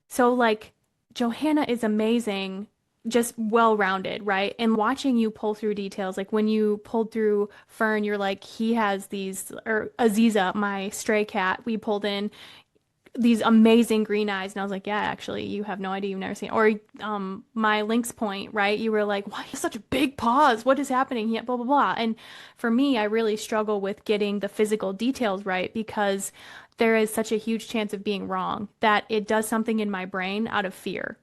A: so, like, Johanna is amazing, just well-rounded, right? And watching you pull through details, like when you pulled through Fern, you're like, he has these, or Aziza, my stray cat, we pulled in these amazing green eyes. And I was like, yeah, actually, you have no idea. You've never seen it. Or my lynx point, right? You were like, why has such a big paws? What is happening here? Blah, blah, blah. And for me, I really struggle with getting the physical details right because there is such a huge chance of being wrong that it does something in my brain out of fear.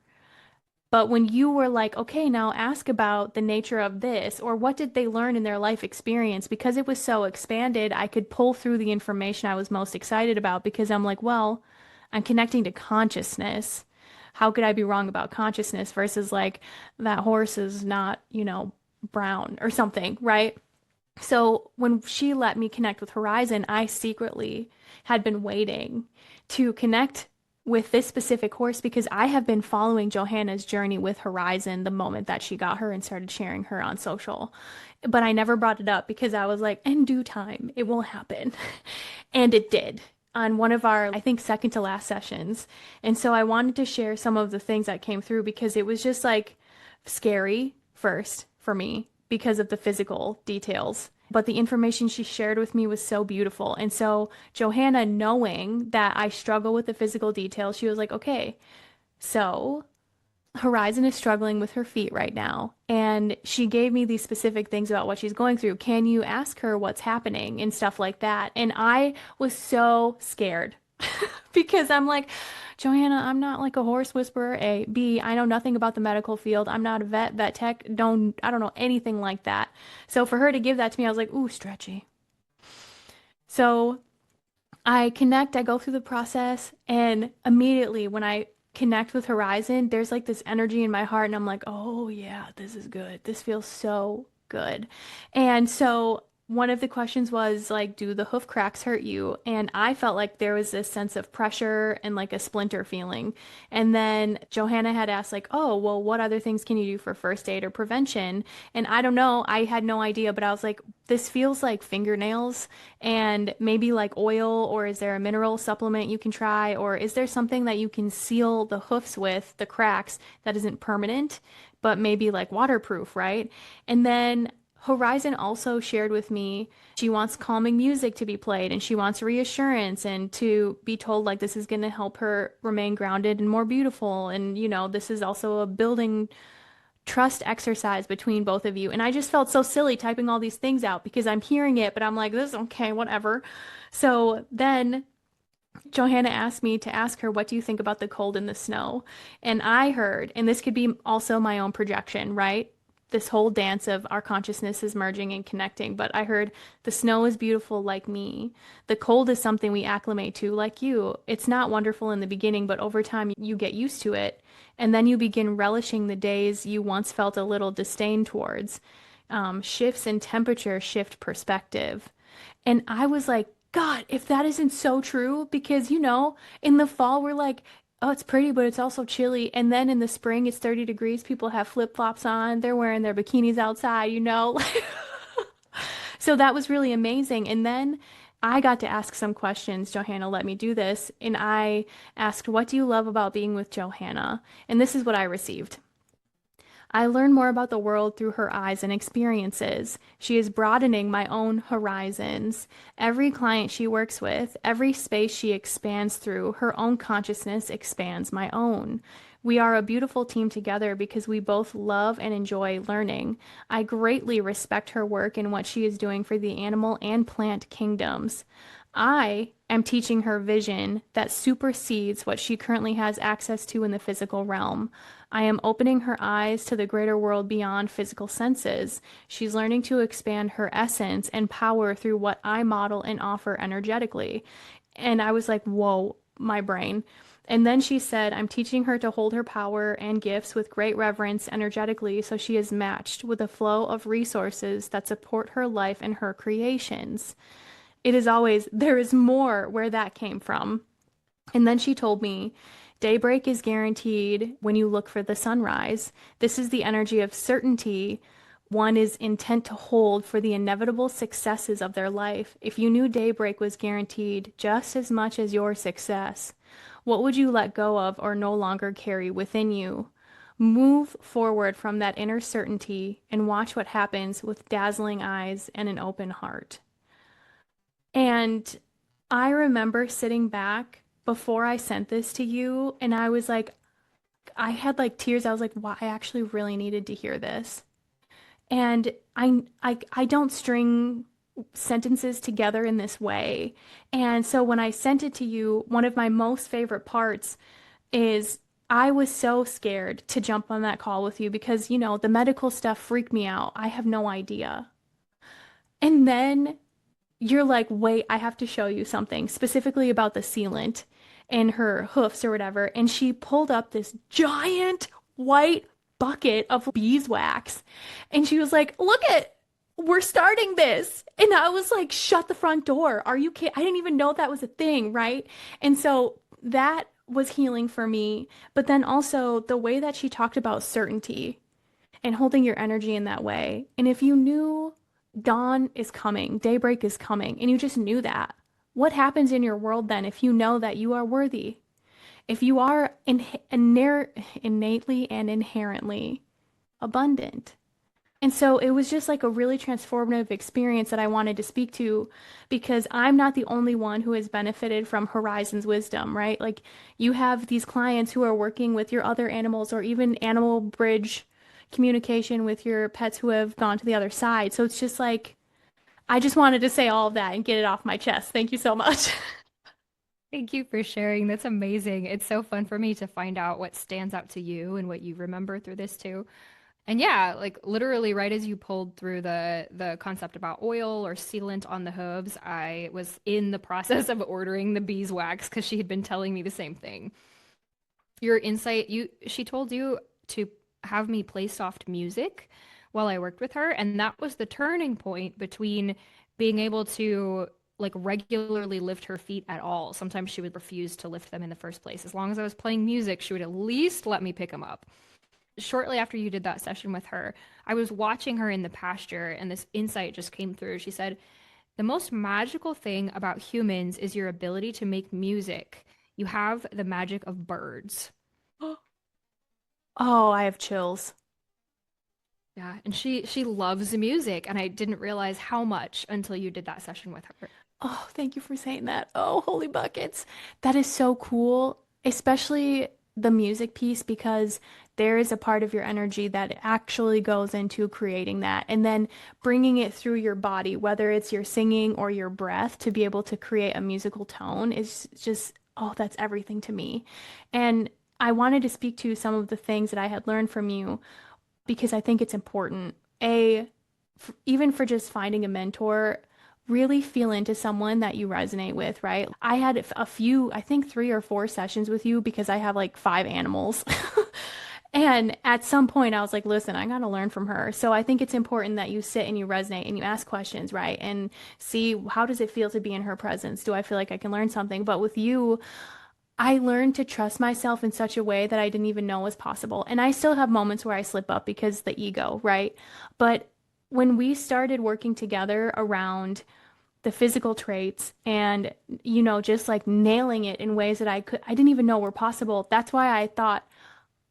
A: But when you were like, okay, now ask about the nature of this, or what did they learn in their life experience? Because it was so expanded, I could pull through the information I was most excited about because I'm like, well, I'm connecting to consciousness. How could I be wrong about consciousness versus like that horse is not, brown or something, right? So when she let me connect with Horizon, I secretly had been waiting to connect with this specific horse because I have been following Johanna's journey with Horizon the moment that she got her and started sharing her on social. But I never brought it up because I was like, in due time, it will happen. And it did on one of our, I think, second to last sessions. And so I wanted to share some of the things that came through because it was just like scary first for me because of the physical details. But the information she shared with me was so beautiful. And so Johanna, knowing that I struggle with the physical details, she was like, okay, so Horizon is struggling with her feet right now. And she gave me these specific things about what she's going through. Can you ask her what's happening and stuff like that? And I was so scared because I'm like, Joanna, I'm not like a horse whisperer. A, B, I know nothing about the medical field. I'm not a vet tech. I don't know anything like that. So for her to give that to me, I was like, ooh, stretchy. So I connect, I go through the process, and immediately when I connect with Horizon, there's like this energy in my heart, and I'm like, oh yeah, this is good. This feels so good. And so one of the questions was like, do the hoof cracks hurt you? And I felt like there was this sense of pressure and like a splinter feeling. And then Johanna had asked like, oh, well, what other things can you do for first aid or prevention? And I don't know, I had no idea, but I was like, this feels like fingernails and maybe like oil, or is there a mineral supplement you can try? Or is there something that you can seal the hoofs with, the cracks, that isn't permanent, but maybe like waterproof, right? And then Horizon also shared with me she wants calming music to be played and she wants reassurance and to be told like this is going to help her remain grounded and more beautiful. And, this is also a building trust exercise between both of you. And I just felt so silly typing all these things out because I'm hearing it, but I'm like, this is okay, whatever. So then Johanna asked me to ask her, what do you think about the cold and the snow? And I heard, and this could be also my own projection, right? This whole dance of our consciousness is merging and connecting. But I heard the snow is beautiful like me. The cold is something we acclimate to like you. It's not wonderful in the beginning, but over time you get used to it. And then you begin relishing the days you once felt a little disdain towards. Shifts in temperature shift perspective. And I was like, God, if that isn't so true, because in the fall we're like, oh, it's pretty, but it's also chilly. And then in the spring it's 30 degrees. People have flip-flops on. They're wearing their bikinis outside. So that was really amazing. And then I got to ask some questions. Johanna let me do this. And I asked, what do you love about being with Johanna? And this is what I received. I learn more about the world through her eyes and experiences. She is broadening my own horizons. Every client she works with, every space she expands through, her own consciousness expands my own. We are a beautiful team together because we both love and enjoy learning. I greatly respect her work and what she is doing for the animal and plant kingdoms. I am teaching her vision that supersedes what she currently has access to in the physical realm. I am opening her eyes to the greater world beyond physical senses. She's learning to expand her essence and power through what I model and offer energetically. And I was like, whoa, my brain. And then she said, I'm teaching her to hold her power and gifts with great reverence energetically so she is matched with a flow of resources that support her life and her creations. It is always, there is more where that came from. And then she told me, daybreak is guaranteed when you look for the sunrise. This is the energy of certainty one is intent to hold for the inevitable successes of their life. If you knew daybreak was guaranteed just as much as your success, what would you let go of or no longer carry within you? Move forward from that inner certainty and watch what happens with dazzling eyes and an open heart. And I remember sitting back before I sent this to you, and I was like, I had like tears. I was like, wow, I actually really needed to hear this. And I don't string sentences together in this way. And so when I sent it to you, one of my most favorite parts is I was so scared to jump on that call with you because, the medical stuff freaked me out. I have no idea. And then you're like, wait, I have to show you something specifically about the sealant in her hoofs or whatever. And she pulled up this giant white bucket of beeswax. And she was like, look at, we're starting this. And I was like, shut the front door. Are you kidding? I didn't even know that was a thing, right? And so that was healing for me. But then also the way that she talked about certainty and holding your energy in that way. And if you knew dawn is coming, daybreak is coming, and you just knew that, what happens in your world then if you know that you are worthy? If you are innately and inherently abundant? And so it was just like a really transformative experience that I wanted to speak to because I'm not the only one who has benefited from Horizon's wisdom, right? Like you have these clients who are working with your other animals or even animal bridge communication with your pets who have gone to the other side. So it's just like, I just wanted to say all of that and get it off my chest. Thank you so much.
B: Thank you for sharing. That's amazing. It's so fun for me to find out what stands out to you and what you remember through this too. And yeah, like literally right as you pulled through the concept about oil or sealant on the hooves, I was in the process of ordering the beeswax because she had been telling me the same thing. Your insight, she told you to have me play soft music while I worked with her, and that was the turning point between being able to like regularly lift her feet at all. Sometimes she would refuse to lift them in the first place. As long as I was playing music, she would at least let me pick them up. Shortly after you did that session with her, I was watching her in the pasture and this insight just came through. She said, the most magical thing about humans is your ability to make music. You have the magic of birds.
A: Oh, I have chills.
B: Yeah, and she loves music, and I didn't realize how much until you did that session with her.
A: Oh, thank you for saying that. Oh, holy buckets. That is so cool, especially the music piece, because there is a part of your energy that actually goes into creating that and then bringing it through your body, whether it's your singing or your breath, to be able to create a musical tone is just, oh, that's everything to me. And I wanted to speak to some of the things that I had learned from you because I think it's important. Even for just finding a mentor, really feel into someone that you resonate with, right? I had a few, I think 3 or 4 sessions with you because I have like 5 animals. And at some point, I was like, listen, I got to learn from her. So I think it's important that you sit and you resonate and you ask questions, right? And see, how does it feel to be in her presence? Do I feel like I can learn something? But with you, I learned to trust myself in such a way that I didn't even know was possible. And I still have moments where I slip up because the ego, right? But when we started working together around the physical traits and, just like nailing it in ways that I didn't even know were possible. That's why I thought,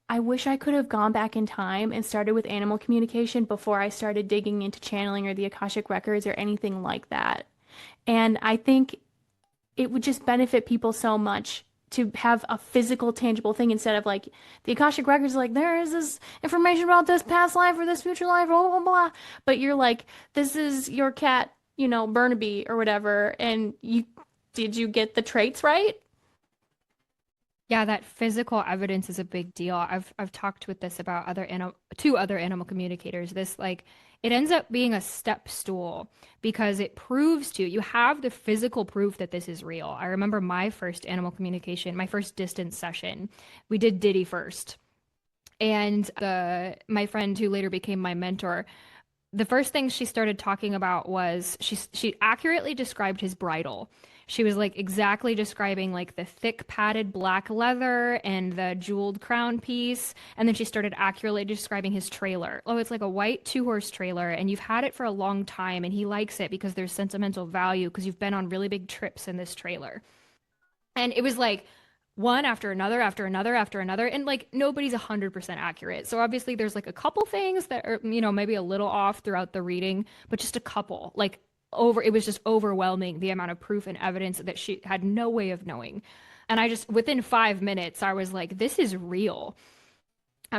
A: I wish I could have gone back in time and started with animal communication before I started digging into channeling or the Akashic records or anything like that. And I think it would just benefit people so much to have a physical, tangible thing instead of like the Akashic records, like there is this information about this past life or this future life, blah, blah, blah. But you're like, this is your cat, Burnaby or whatever. And did you get the traits right?
B: Yeah, that physical evidence is a big deal. I've talked with this about two other animal communicators. This like it ends up being a step stool because it proves to you you have the physical proof that this is real. I remember my first animal communication, my first distance session. We did Diddy first. And the my friend who later became my mentor, the first thing she started talking about was she accurately described his bridle. She was like exactly describing like the thick padded black leather and the jeweled crown piece. And then she started accurately describing his trailer. Oh, it's like a white 2-horse trailer and you've had it for a long time and he likes it because there's sentimental value because you've been on really big trips in this trailer. And it was like one after another, after another, after another. And like nobody's 100% accurate. So obviously there's like a couple things that are, maybe a little off throughout the reading, but just a couple. It was just overwhelming the amount of proof and evidence that she had no way of knowing. And I just, within 5 minutes, I was like, this is real.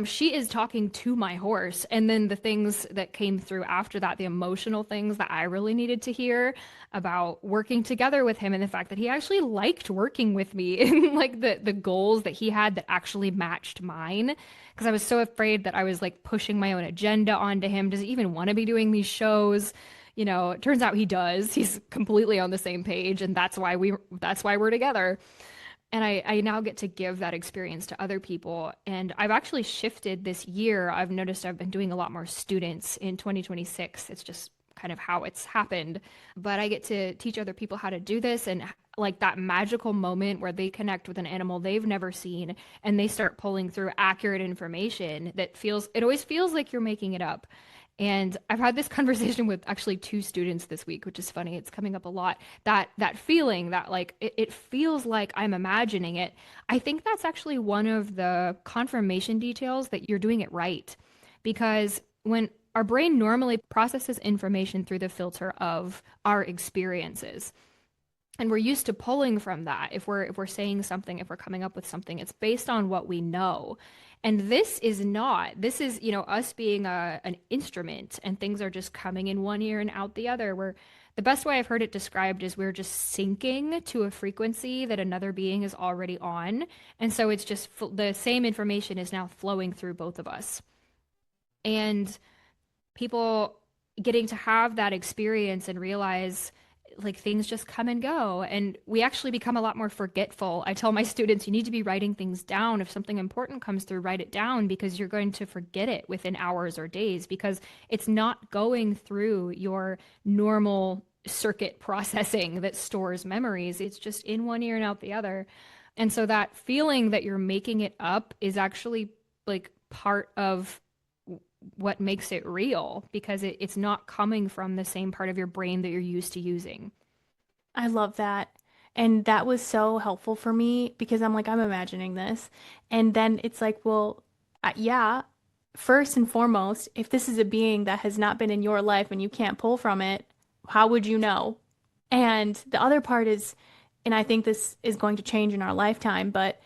B: She is talking to my horse. And then the things that came through after that, the emotional things that I really needed to hear about working together with him and the fact that he actually liked working with me and like the goals that he had that actually matched mine. Because I was so afraid that I was like pushing my own agenda onto him. Does he even want to be doing these shows? It turns out he does. He's completely on the same page, and that's why we're together. And I now get to give that experience to other people. And I've actually shifted this year. I've noticed I've been doing a lot more students in 2026. It's just kind of how it's happened. But I get to teach other people how to do this and like that magical moment where they connect with an animal they've never seen and they start pulling through accurate information it always feels like you're making it up. And I've had this conversation with actually 2 students this week, which is funny. It's coming up a lot. That feeling that like it feels like I'm imagining it. I think that's actually one of the confirmation details that you're doing it right. Because when our brain normally processes information through the filter of our experiences, and we're used to pulling from that. If we're saying something, if we're coming up with something, it's based on what we know. And this is not. This is, us being an instrument and things are just coming in one ear and out the other. The best way I've heard it described is we're just syncing to a frequency that another being is already on. And so it's just the same information is now flowing through both of us. And people getting to have that experience and realize like things just come and go and we actually become a lot more forgetful. I tell my students you need to be writing things down. If something important comes through, write it down because you're going to forget it within hours or days because it's not going through your normal circuit processing that stores memories. It's just in one ear and out the other. And so that feeling that you're making it up is actually like part of what makes it real because it's not coming from the same part of your brain that you're used to using.
A: I love that. And that was so helpful for me because I'm like, I'm imagining this. And then it's like, well, yeah, first and foremost, if this is a being that has not been in your life and you can't pull from it, how would you know? And the other part is, and I think this is going to change in our lifetime, but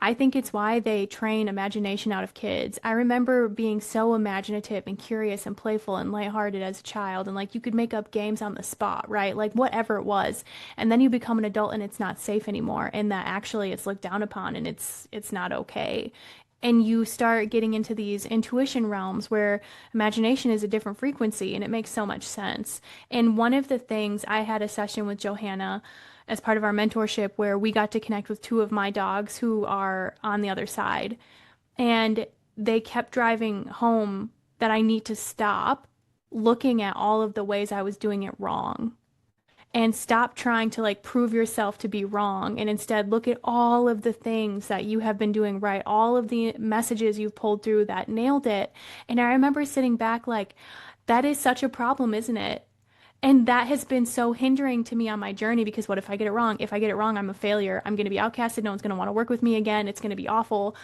A: I think it's why they train imagination out of kids. I remember being so imaginative and curious and playful and lighthearted as a child, and like you could make up games on the spot, right? Like whatever it was. And then you become an adult and it's not safe anymore, and that actually it's looked down upon and it's not okay. And you start getting into these intuition realms where imagination is a different frequency, and it makes so much sense. And one of the things I had a session with Johanna as part of our mentorship where we got to connect with two of my dogs who are on the other side. And they kept driving home that I need to stop looking at all of the ways I was doing it wrong and stop trying to like prove yourself to be wrong and instead look at all of the things that you have been doing right, all of the messages you've pulled through that nailed it. And I remember sitting back like, that is such a problem, isn't it? And that has been so hindering to me on my journey because what if I get it wrong? If I get it wrong, I'm a failure. I'm going to be outcasted. No one's going to want to work with me again. It's going to be awful.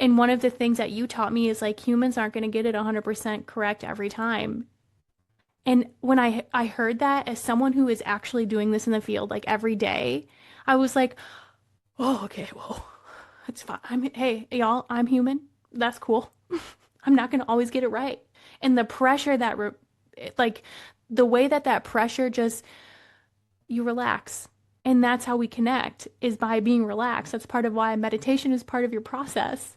A: And one of the things that you taught me is like humans aren't going to get it 100% correct every time. And when I heard that as someone who is actually doing this in the field like every day, I was like, "Oh, okay, well, it's fine. Hey, y'all, I'm human. That's cool. I'm not going to always get it right." And the pressure that like the way that that pressure just you relax. And that's how we connect is by being relaxed. That's part of why meditation is part of your process.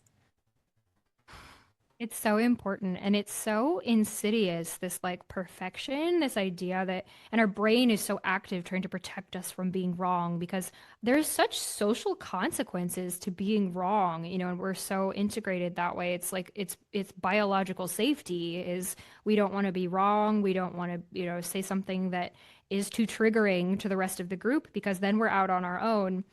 B: It's so important and it's so insidious, this like perfection, this idea that, and our brain is so active trying to protect us from being wrong because there's such social consequences to being wrong, and we're so integrated that way. It's like it's biological safety is we don't want to be wrong. We don't want to, say something that is too triggering to the rest of the group because then we're out on our own.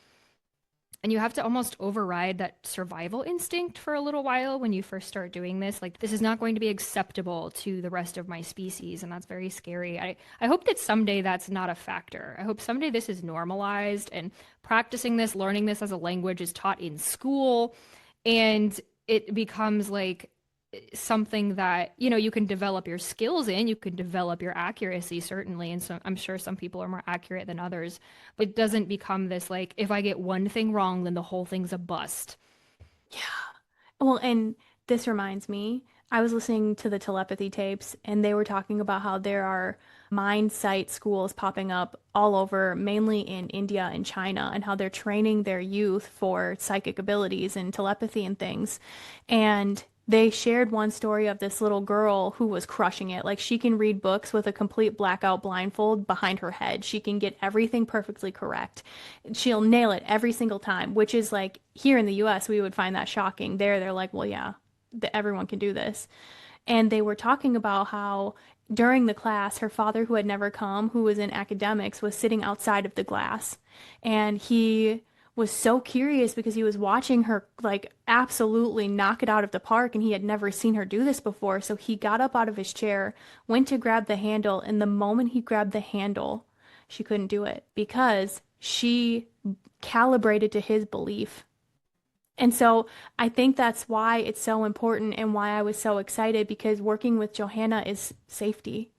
B: And you have to almost override that survival instinct for a little while when you first start doing this. Like, this is not going to be acceptable to the rest of my species. And that's very scary. I hope that someday that's not a factor. I hope someday this is normalized and practicing this, learning this as a language is taught in school. And it becomes like something that you can develop your skills in, you can develop your accuracy certainly, and so I'm sure some people are more accurate than others, but it doesn't become this like if I get one thing wrong then the whole thing's a bust.
A: Yeah. Well, and this reminds me, I was listening to the telepathy tapes and they were talking about how there are mind sight schools popping up all over, mainly in India and China, and how they're training their youth for psychic abilities and telepathy and things. And they shared one story of this little girl who was crushing it. Like she can read books with a complete blackout blindfold behind her head. She can get everything perfectly correct. She'll nail it every single time, which is like here in the US, we would find that shocking. There, they're like, well, yeah, everyone can do this. And they were talking about how during the class, her father, who had never come, who was in academics, was sitting outside of the glass. And he was so curious because he was watching her like absolutely knock it out of the park and he had never seen her do this before. So he got up out of his chair, went to grab the handle, and the moment he grabbed the handle, she couldn't do it because she calibrated to his belief. And so I think that's why it's so important and why I was so excited because working with Johanna is safety.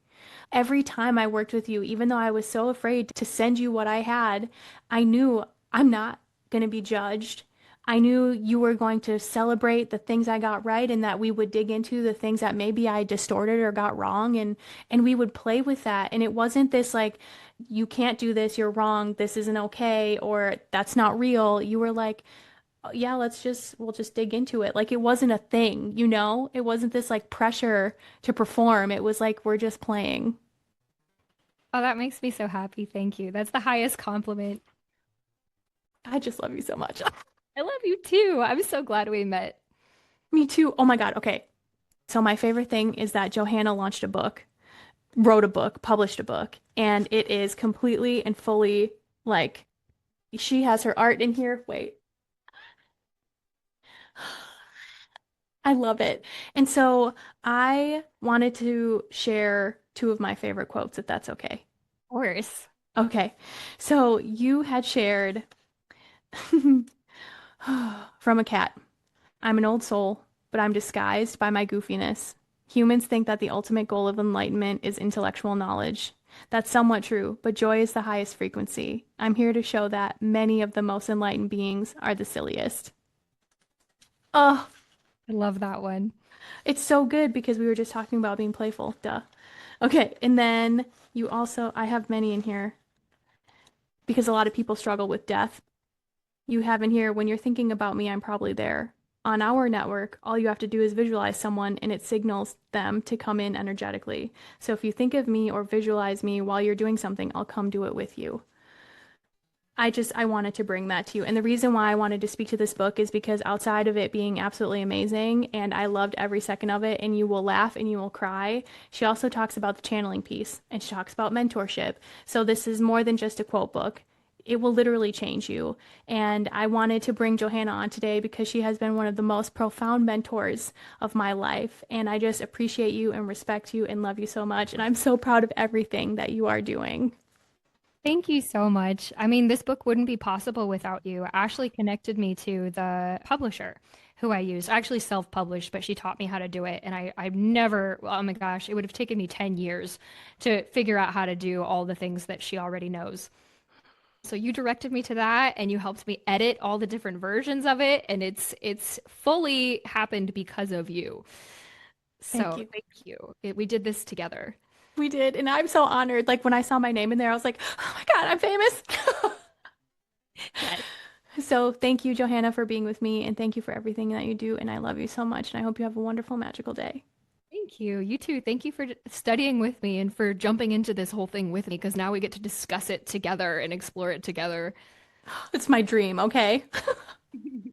A: Every time I worked with you, even though I was so afraid to send you what I had, I knew I'm not going to be judged. I knew you were going to celebrate the things I got right and that we would dig into the things that maybe I distorted or got wrong and we would play with that. And it wasn't this like you can't do this, you're wrong, this isn't okay or that's not real. You were like "Oh, yeah, we'll just dig into it." Like it wasn't a thing, you know? It wasn't this like pressure to perform. It was like we're just playing.
B: Oh, that makes me so happy. Thank you. That's the highest compliment.
A: I just love you so much.
B: I love you too. I'm so glad we met.
A: Me too. Oh my God. Okay. So my favorite thing is that Johanna launched a book wrote a book, published a book, and it is completely and fully like she has her art in here. Wait, I love it. And so I wanted to share two of my favorite quotes, if that's okay.
B: Of course.
A: Okay. So you had shared from a cat. I'm an old soul, but I'm disguised by my goofiness. Humans think that the ultimate goal of enlightenment is intellectual knowledge. That's somewhat true, but joy is the highest frequency. I'm here to show that many of the most enlightened beings are the silliest. Oh,
B: I love that one.
A: it's so good because we were just talking about being playful. Duh. Okay, and then you also, I have many in here because a lot of people struggle with death. You have in here, when you're thinking about me, I'm probably there. On our network, all you have to do is visualize someone and it signals them to come in energetically. So if you think of me or visualize me while you're doing something, I'll come do it with you. I wanted to bring that to you. And the reason why I wanted to speak to this book is because outside of it being absolutely amazing, and I loved every second of it, and you will laugh and you will cry, she also talks about the channeling piece and she talks about mentorship. So this is more than just a quote book. It will literally change you. And I wanted to bring Johanna on today because she has been one of the most profound mentors of my life. And I just appreciate you and respect you and love you so much. And I'm so proud of everything that you are doing.
B: Thank you so much. I mean, this book wouldn't be possible without you. Ashley connected me to the publisher who I used. I actually self-published, but she taught me how to do it. And I've never, oh my gosh, it would have taken me 10 years to figure out how to do all the things that she already knows. So you directed me to that and you helped me edit all the different versions of it. And it's fully happened because of you.
A: Thank
B: So
A: you.
B: thank you. We did this together.
A: We did. And I'm so honored. Like when I saw my name in there, I was like, oh my God, I'm famous.
B: Yes.
A: So thank you, Johanna, for being with me. And thank you for everything that you do. And I love you so much. And I hope you have a wonderful, magical day.
B: Thank you. You too. Thank you for studying with me and for jumping into this whole thing with me because now we get to discuss it together and explore it together.
A: It's my dream, okay?